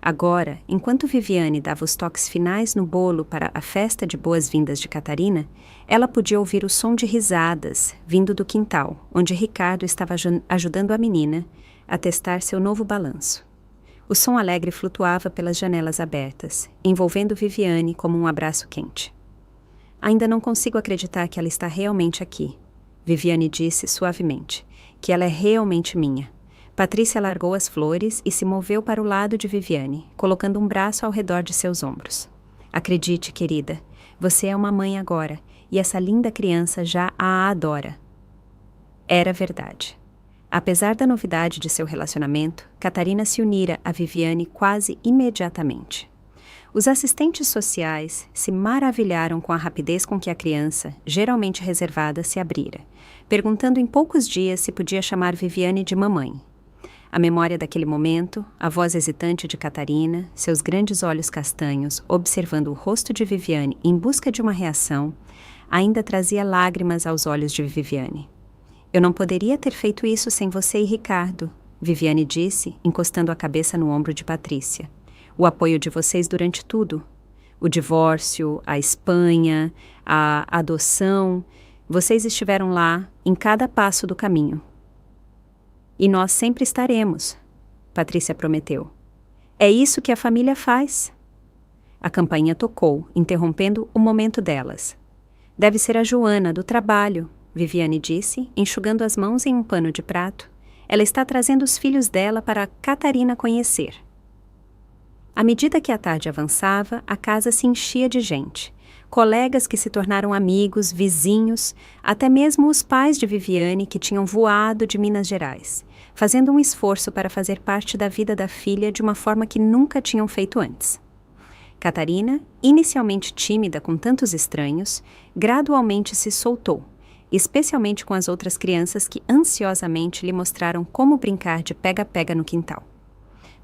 Agora, enquanto Viviane dava os toques finais no bolo para a festa de boas-vindas de Catarina, ela podia ouvir o som de risadas vindo do quintal, onde Ricardo estava ajudando a menina a testar seu novo balanço. O som alegre flutuava pelas janelas abertas, envolvendo Viviane como um abraço quente. "Ainda não consigo acreditar que ela está realmente aqui", Viviane disse suavemente, "que ela é realmente minha." Patrícia largou as flores e se moveu para o lado de Viviane, colocando um braço ao redor de seus ombros. "Acredite, querida, você é uma mãe agora, e essa linda criança já a adora." Era verdade. Apesar da novidade de seu relacionamento, Catarina se unira a Viviane quase imediatamente. Os assistentes sociais se maravilharam com a rapidez com que a criança, geralmente reservada, se abrira, perguntando em poucos dias se podia chamar Viviane de mamãe. A memória daquele momento, a voz hesitante de Catarina, seus grandes olhos castanhos observando o rosto de Viviane em busca de uma reação, ainda trazia lágrimas aos olhos de Viviane. Eu não poderia ter feito isso sem você e Ricardo, Viviane disse, encostando a cabeça no ombro de Patrícia. O apoio de vocês durante tudo. O divórcio, a Espanha, a adoção. Vocês estiveram lá em cada passo do caminho. E nós sempre estaremos, Patrícia prometeu. É isso que a família faz. A campainha tocou, interrompendo o momento delas. Deve ser a Joana, do trabalho, Viviane disse, enxugando as mãos em um pano de prato. Ela está trazendo os filhos dela para a Catarina conhecer. À medida que a tarde avançava, a casa se enchia de gente. Colegas que se tornaram amigos, vizinhos, até mesmo os pais de Viviane que tinham voado de Minas Gerais, fazendo um esforço para fazer parte da vida da filha de uma forma que nunca tinham feito antes. Catarina, inicialmente tímida com tantos estranhos, gradualmente se soltou, especialmente com as outras crianças que ansiosamente lhe mostraram como brincar de pega-pega no quintal.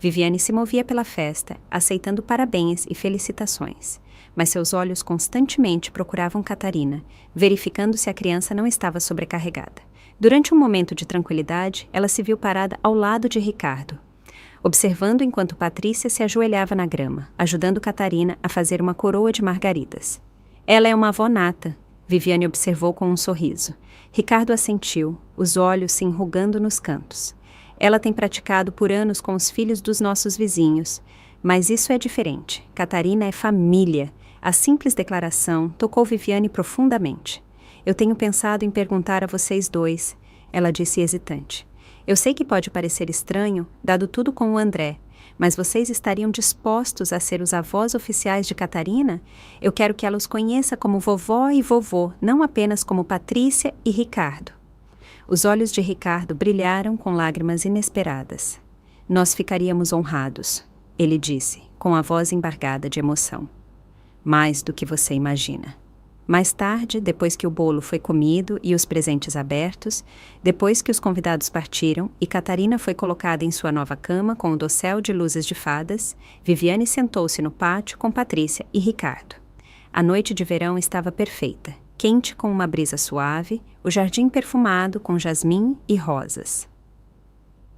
Viviane se movia pela festa, aceitando parabéns e felicitações, mas seus olhos constantemente procuravam Catarina, verificando se a criança não estava sobrecarregada. Durante um momento de tranquilidade, ela se viu parada ao lado de Ricardo, observando enquanto Patrícia se ajoelhava na grama, ajudando Catarina a fazer uma coroa de margaridas. Ela é uma avó nata, Viviane observou com um sorriso. Ricardo assentiu, os olhos se enrugando nos cantos. Ela tem praticado por anos com os filhos dos nossos vizinhos, mas isso é diferente. Catarina é família. A simples declaração tocou Viviane profundamente. Eu tenho pensado em perguntar a vocês dois, ela disse hesitante. Eu sei que pode parecer estranho, dado tudo com o André, mas vocês estariam dispostos a ser os avós oficiais de Catarina? Eu quero que ela os conheça como vovó e vovô, não apenas como Patrícia e Ricardo. Os olhos de Ricardo brilharam com lágrimas inesperadas. Nós ficaríamos honrados, ele disse, com a voz embargada de emoção. Mais do que você imagina. Mais tarde, depois que o bolo foi comido e os presentes abertos, depois que os convidados partiram e Catarina foi colocada em sua nova cama com o dossel de luzes de fadas, Viviane sentou-se no pátio com Patrícia e Ricardo. A noite de verão estava perfeita, quente com uma brisa suave, o jardim perfumado com jasmim e rosas.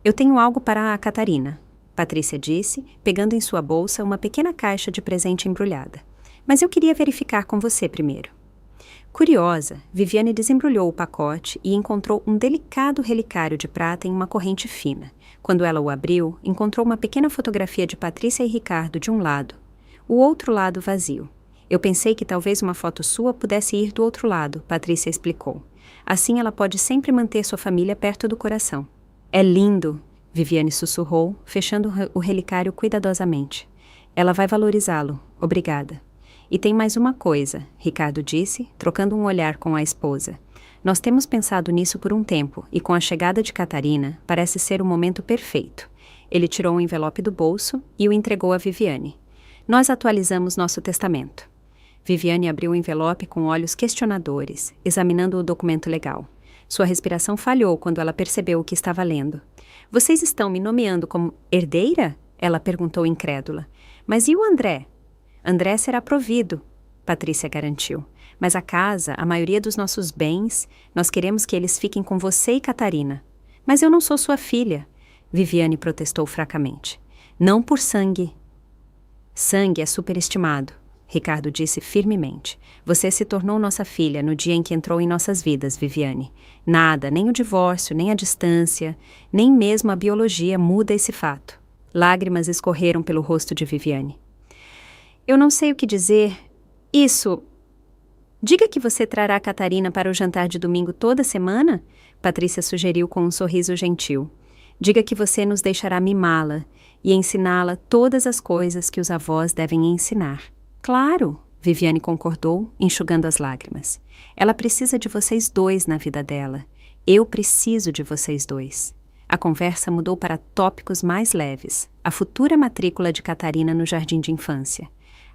Eu tenho algo para a Catarina, Patrícia disse, pegando em sua bolsa uma pequena caixa de presente embrulhada. Mas eu queria verificar com você primeiro. Curiosa, Viviane desembrulhou o pacote e encontrou um delicado relicário de prata em uma corrente fina. Quando ela o abriu, encontrou uma pequena fotografia de Patrícia e Ricardo de um lado, o outro lado vazio. Eu pensei que talvez uma foto sua pudesse ir do outro lado, Patrícia explicou. Assim ela pode sempre manter sua família perto do coração. É lindo, Viviane sussurrou, fechando o relicário cuidadosamente. Ela vai valorizá-lo. Obrigada. E tem mais uma coisa, Ricardo disse, trocando um olhar com a esposa. Nós temos pensado nisso por um tempo, e com a chegada de Catarina, parece ser o momento perfeito. Ele tirou um envelope do bolso e o entregou a Viviane. Nós atualizamos nosso testamento. Viviane abriu o envelope com olhos questionadores, examinando o documento legal. Sua respiração falhou quando ela percebeu o que estava lendo. Vocês estão me nomeando como herdeira? Ela perguntou incrédula. Mas e o André? André será provido, Patrícia garantiu. Mas a casa, a maioria dos nossos bens, nós queremos que eles fiquem com você e Catarina. Mas eu não sou sua filha, Viviane protestou fracamente. Não por sangue. Sangue é superestimado, Ricardo disse firmemente. Você se tornou nossa filha no dia em que entrou em nossas vidas, Viviane. Nada, nem o divórcio, nem a distância, nem mesmo a biologia muda esse fato. Lágrimas escorreram pelo rosto de Viviane. Eu não sei o que dizer. Isso. Diga que você trará a Catarina para o jantar de domingo toda semana? Patrícia sugeriu com um sorriso gentil. Diga que você nos deixará mimá-la e ensiná-la todas as coisas que os avós devem ensinar. Claro, Viviane concordou, enxugando as lágrimas. Ela precisa de vocês dois na vida dela. Eu preciso de vocês dois. A conversa mudou para tópicos mais leves. A futura matrícula de Catarina no jardim de infância.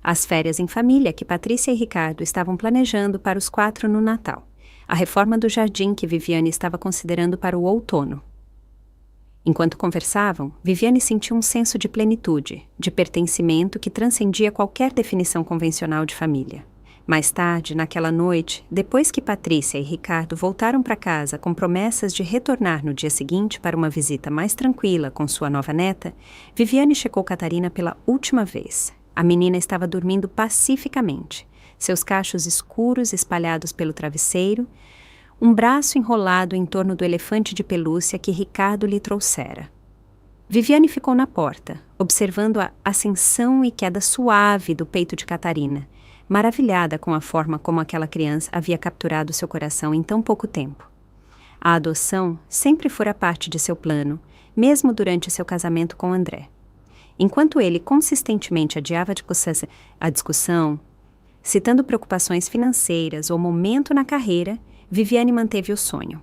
As férias em família que Patrícia e Ricardo estavam planejando para os 4 no Natal. A reforma do jardim que Viviane estava considerando para o outono. Enquanto conversavam, Viviane sentiu um senso de plenitude, de pertencimento que transcendia qualquer definição convencional de família. Mais tarde, naquela noite, depois que Patrícia e Ricardo voltaram para casa com promessas de retornar no dia seguinte para uma visita mais tranquila com sua nova neta, Viviane checou Catarina pela última vez. A menina estava dormindo pacificamente, seus cachos escuros espalhados pelo travesseiro, um braço enrolado em torno do elefante de pelúcia que Ricardo lhe trouxera. Viviane ficou na porta, observando a ascensão e queda suave do peito de Catarina, maravilhada com a forma como aquela criança havia capturado seu coração em tão pouco tempo. A adoção sempre fora parte de seu plano, mesmo durante seu casamento com André. Enquanto ele consistentemente adiava a discussão, citando preocupações financeiras ou momento na carreira, Viviane manteve o sonho.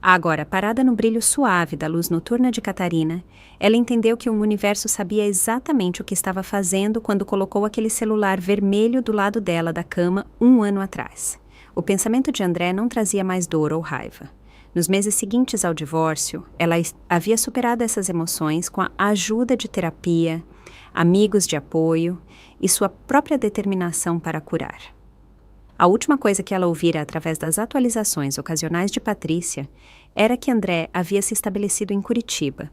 Agora, parada no brilho suave da luz noturna de Catarina, ela entendeu que o universo sabia exatamente o que estava fazendo quando colocou aquele celular vermelho do lado dela da cama 1 ano atrás. O pensamento de André não trazia mais dor ou raiva. Nos meses seguintes ao divórcio, ela havia superado essas emoções com a ajuda de terapia, amigos de apoio e sua própria determinação para curar. A última coisa que ela ouvira através das atualizações ocasionais de Patrícia era que André havia se estabelecido em Curitiba,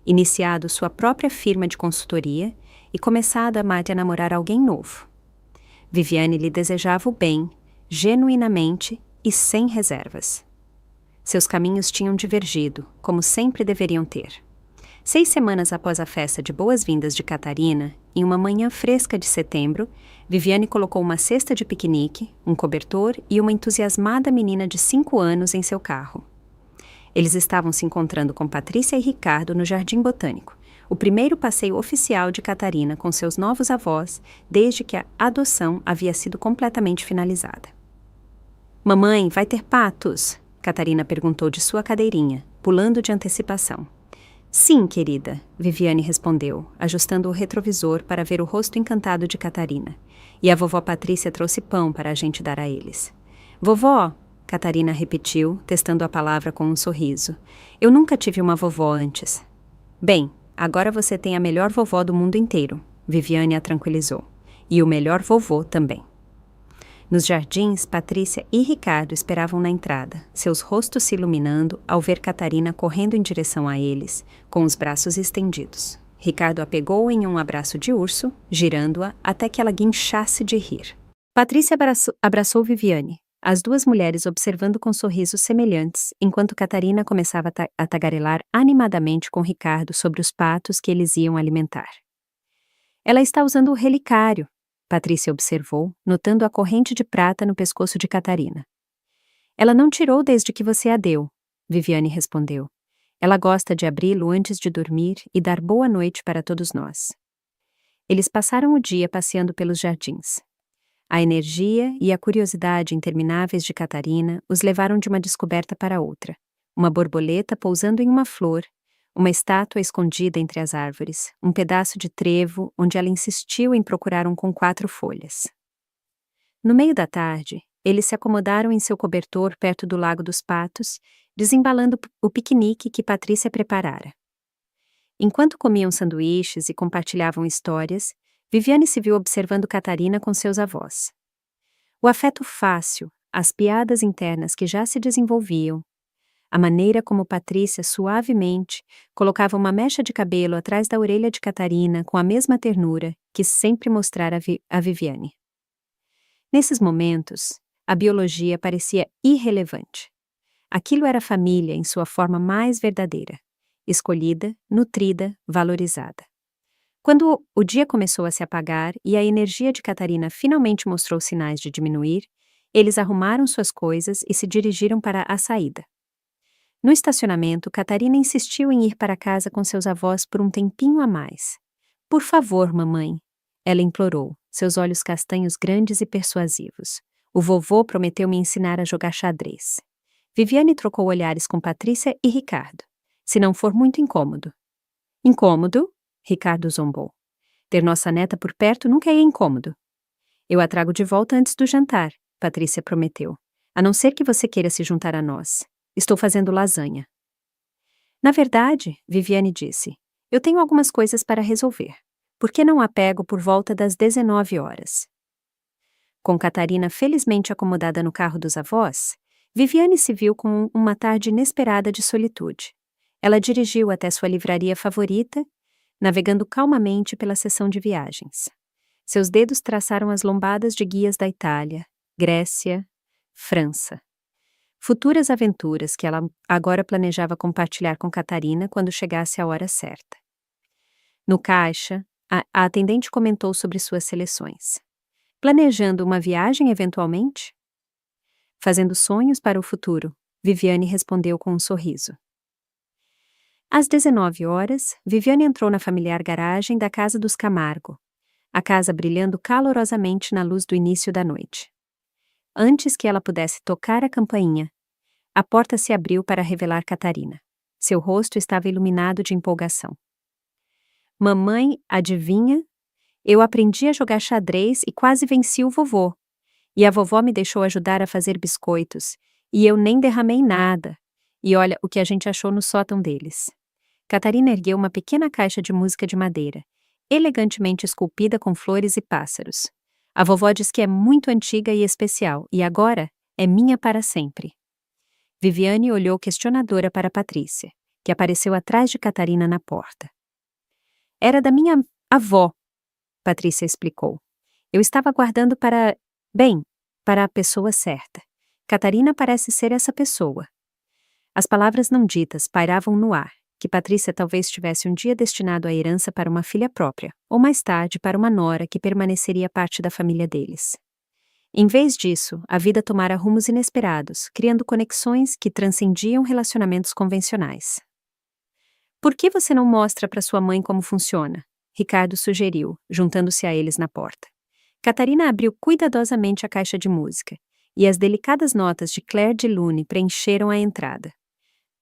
iniciado sua própria firma de consultoria e começado a amar e a namorar alguém novo. Viviane lhe desejava o bem, genuinamente e sem reservas. Seus caminhos tinham divergido, como sempre deveriam ter. 6 semanas após a festa de boas-vindas de Catarina, em uma manhã fresca de setembro, Viviane colocou uma cesta de piquenique, um cobertor e uma entusiasmada menina de 5 anos em seu carro. Eles estavam se encontrando com Patrícia e Ricardo no Jardim Botânico, o primeiro passeio oficial de Catarina com seus novos avós desde que a adoção havia sido completamente finalizada. "Mamãe, vai ter patos?" Catarina perguntou de sua cadeirinha, pulando de antecipação. "Sim, querida", Viviane respondeu, ajustando o retrovisor para ver o rosto encantado de Catarina. "E a vovó Patrícia trouxe pão para a gente dar a eles." "Vovó", Catarina repetiu, testando a palavra com um sorriso. "Eu nunca tive uma vovó antes." "Bem, agora você tem a melhor vovó do mundo inteiro", Viviane a tranquilizou. "E o melhor vovô também." Nos jardins, Patrícia e Ricardo esperavam na entrada, seus rostos se iluminando ao ver Catarina correndo em direção a eles, com os braços estendidos. Ricardo a pegou em um abraço de urso, girando-a até que ela guinchasse de rir. Patrícia abraçou Viviane, as duas mulheres observando com sorrisos semelhantes, enquanto Catarina começava a tagarelar animadamente com Ricardo sobre os patos que eles iam alimentar. "Ela está usando o relicário", Patrícia observou, notando a corrente de prata no pescoço de Catarina. "Ela não tirou desde que você a deu", Viviane respondeu. "Ela gosta de abri-lo antes de dormir e dar boa noite para todos nós." Eles passaram o dia passeando pelos jardins. A energia e a curiosidade intermináveis de Catarina os levaram de uma descoberta para outra. Uma borboleta pousando em uma flor, uma estátua escondida entre as árvores, um pedaço de trevo onde ela insistiu em procurar um com 4 folhas. No meio da tarde, eles se acomodaram em seu cobertor perto do Lago dos Patos, desembalando o piquenique que Patrícia preparara. Enquanto comiam sanduíches e compartilhavam histórias, Viviane se viu observando Catarina com seus avós. O afeto fácil, as piadas internas que já se desenvolviam, a maneira como Patrícia suavemente colocava uma mecha de cabelo atrás da orelha de Catarina com a mesma ternura que sempre mostrara a Viviane. Nesses momentos, a biologia parecia irrelevante. Aquilo era família em sua forma mais verdadeira, escolhida, nutrida, valorizada. Quando o dia começou a se apagar e a energia de Catarina finalmente mostrou sinais de diminuir, eles arrumaram suas coisas e se dirigiram para a saída. No estacionamento, Catarina insistiu em ir para casa com seus avós por um tempinho a mais. "Por favor, mamãe", ela implorou, seus olhos castanhos grandes e persuasivos. "O vovô prometeu me ensinar a jogar xadrez." Viviane trocou olhares com Patrícia e Ricardo. "Se não for muito incômodo." "Incômodo?" Ricardo zombou. Ter nossa neta por perto nunca é incômodo. Eu a trago de volta antes do jantar, Patrícia prometeu. A não ser que você queira se juntar a nós. Estou fazendo lasanha. Na verdade, Viviane disse, eu tenho algumas coisas para resolver. Por que não a pego por volta das 19 horas? Com Catarina felizmente acomodada no carro dos avós, Viviane se viu com uma tarde inesperada de solitude. Ela dirigiu até sua livraria favorita, navegando calmamente pela seção de viagens. Seus dedos traçaram as lombadas de guias da Itália, Grécia, França. Futuras aventuras que ela agora planejava compartilhar com Catarina quando chegasse a hora certa. No caixa, a atendente comentou sobre suas seleções. Planejando uma viagem eventualmente? Fazendo sonhos para o futuro, Viviane respondeu com um sorriso. Às 19 horas, Viviane entrou na familiar garagem da casa dos Camargo, a casa brilhando calorosamente na luz do início da noite. Antes que ela pudesse tocar a campainha, a porta se abriu para revelar Catarina. Seu rosto estava iluminado de empolgação. Mamãe, adivinha? Eu aprendi a jogar xadrez e quase venci o vovô. E a vovó me deixou ajudar a fazer biscoitos, e eu nem derramei nada. E olha o que a gente achou no sótão deles. Catarina ergueu uma pequena caixa de música de madeira, elegantemente esculpida com flores e pássaros. A vovó diz que é muito antiga e especial, e agora é minha para sempre. Viviane olhou questionadora para Patrícia, que apareceu atrás de Catarina na porta. Era da minha avó, Patrícia explicou. Eu estava aguardando para a pessoa certa. Catarina parece ser essa pessoa. As palavras não ditas pairavam no ar, que Patrícia talvez tivesse um dia destinado a herança para uma filha própria, ou mais tarde para uma nora que permaneceria parte da família deles. Em vez disso, a vida tomara rumos inesperados, criando conexões que transcendiam relacionamentos convencionais. Por que você não mostra para sua mãe como funciona? Ricardo sugeriu, juntando-se a eles na porta. Catarina abriu cuidadosamente a caixa de música, e as delicadas notas de Claire de Lune preencheram a entrada.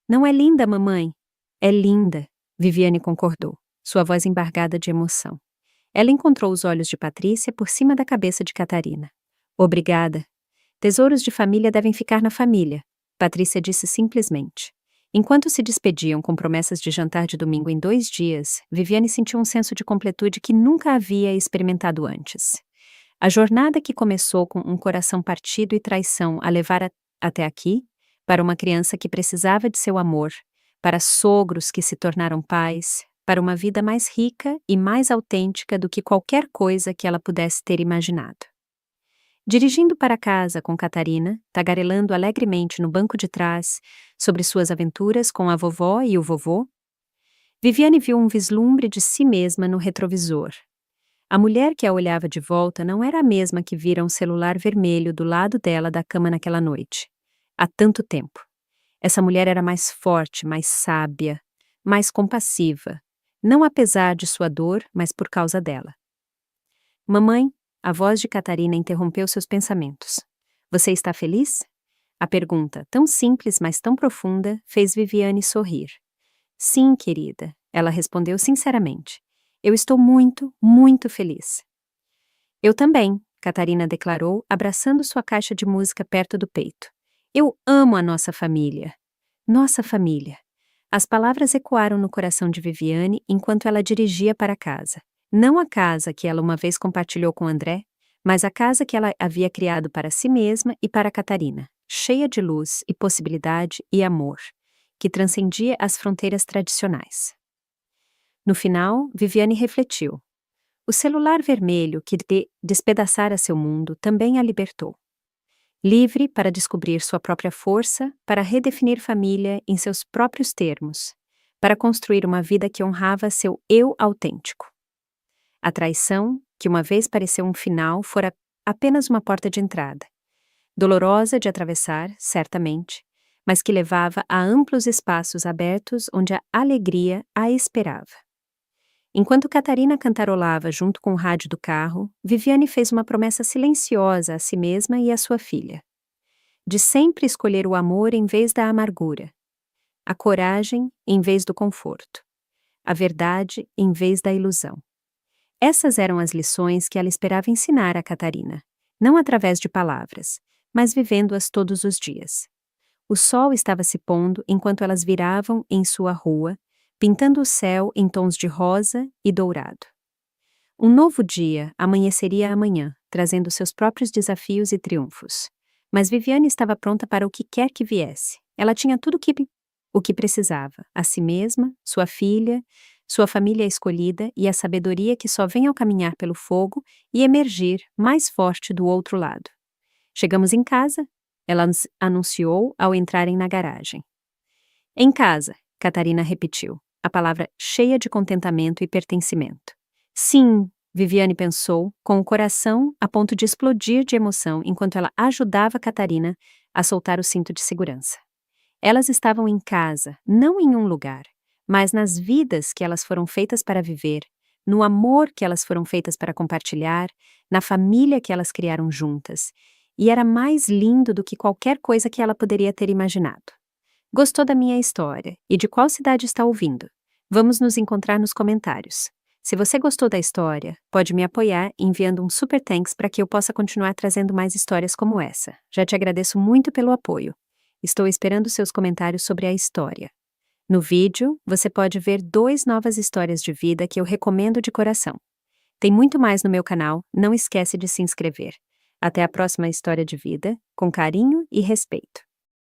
Não é linda, mamãe? É linda, Viviane concordou, sua voz embargada de emoção. Ela encontrou os olhos de Patrícia por cima da cabeça de Catarina. Obrigada. Tesouros de família devem ficar na família, Patrícia disse simplesmente. Enquanto se despediam com promessas de jantar de domingo em 2 dias, Viviane sentiu um senso de completude que nunca havia experimentado antes. A jornada que começou com um coração partido e traição a levar até aqui, para uma criança que precisava de seu amor, para sogros que se tornaram pais, para uma vida mais rica e mais autêntica do que qualquer coisa que ela pudesse ter imaginado. Dirigindo para casa com Catarina, tagarelando alegremente no banco de trás sobre suas aventuras com a vovó e o vovô, Viviane viu um vislumbre de si mesma no retrovisor. A mulher que a olhava de volta não era a mesma que vira um celular vermelho do lado dela da cama naquela noite. Há tanto tempo. Essa mulher era mais forte, mais sábia, mais compassiva, não apesar de sua dor, mas por causa dela. Mamãe, a voz de Catarina interrompeu seus pensamentos. Você está feliz? A pergunta, tão simples, mas tão profunda, fez Viviane sorrir. Sim, querida, ela respondeu sinceramente. Eu estou muito, muito feliz. Eu também, Catarina declarou, abraçando sua caixa de música perto do peito. Eu amo a nossa família. Nossa família. As palavras ecoaram no coração de Viviane enquanto ela dirigia para casa. Não a casa que ela uma vez compartilhou com André, mas a casa que ela havia criado para si mesma e para Catarina, cheia de luz e possibilidade e amor, que transcendia as fronteiras tradicionais. No final, Viviane refletiu. O celular vermelho que despedaçara seu mundo também a libertou. Livre para descobrir sua própria força, para redefinir família em seus próprios termos, para construir uma vida que honrava seu eu autêntico. A traição, que uma vez pareceu um final, fora apenas uma porta de entrada. Dolorosa de atravessar, certamente, mas que levava a amplos espaços abertos onde a alegria a esperava. Enquanto Catarina cantarolava junto com o rádio do carro, Viviane fez uma promessa silenciosa a si mesma e à sua filha. De sempre escolher o amor em vez da amargura, a coragem em vez do conforto, a verdade em vez da ilusão. Essas eram as lições que ela esperava ensinar a Catarina, não através de palavras, mas vivendo-as todos os dias. O sol estava se pondo enquanto elas viravam em sua rua, pintando o céu em tons de rosa e dourado. Um novo dia amanheceria amanhã, trazendo seus próprios desafios e triunfos. Mas Viviane estava pronta para o que quer que viesse. Ela tinha tudo o que precisava: a si mesma, sua filha, sua família escolhida e a sabedoria que só vem ao caminhar pelo fogo e emergir mais forte do outro lado. Chegamos em casa, ela anunciou ao entrarem na garagem. Em casa, Catarina repetiu, a palavra cheia de contentamento e pertencimento. Sim, Viviane pensou, com o coração a ponto de explodir de emoção enquanto ela ajudava Catarina a soltar o cinto de segurança. Elas estavam em casa, não em um lugar, mas nas vidas que elas foram feitas para viver, no amor que elas foram feitas para compartilhar, na família que elas criaram juntas. E era mais lindo do que qualquer coisa que ela poderia ter imaginado. Gostou da minha história e de qual cidade está ouvindo? Vamos nos encontrar nos comentários. Se você gostou da história, pode me apoiar enviando um super thanks para que eu possa continuar trazendo mais histórias como essa. Já te agradeço muito pelo apoio. Estou esperando seus comentários sobre a história. No vídeo, você pode ver 2 novas histórias de vida que eu recomendo de coração. Tem muito mais no meu canal, não esquece de se inscrever. Até a próxima história de vida, com carinho e respeito.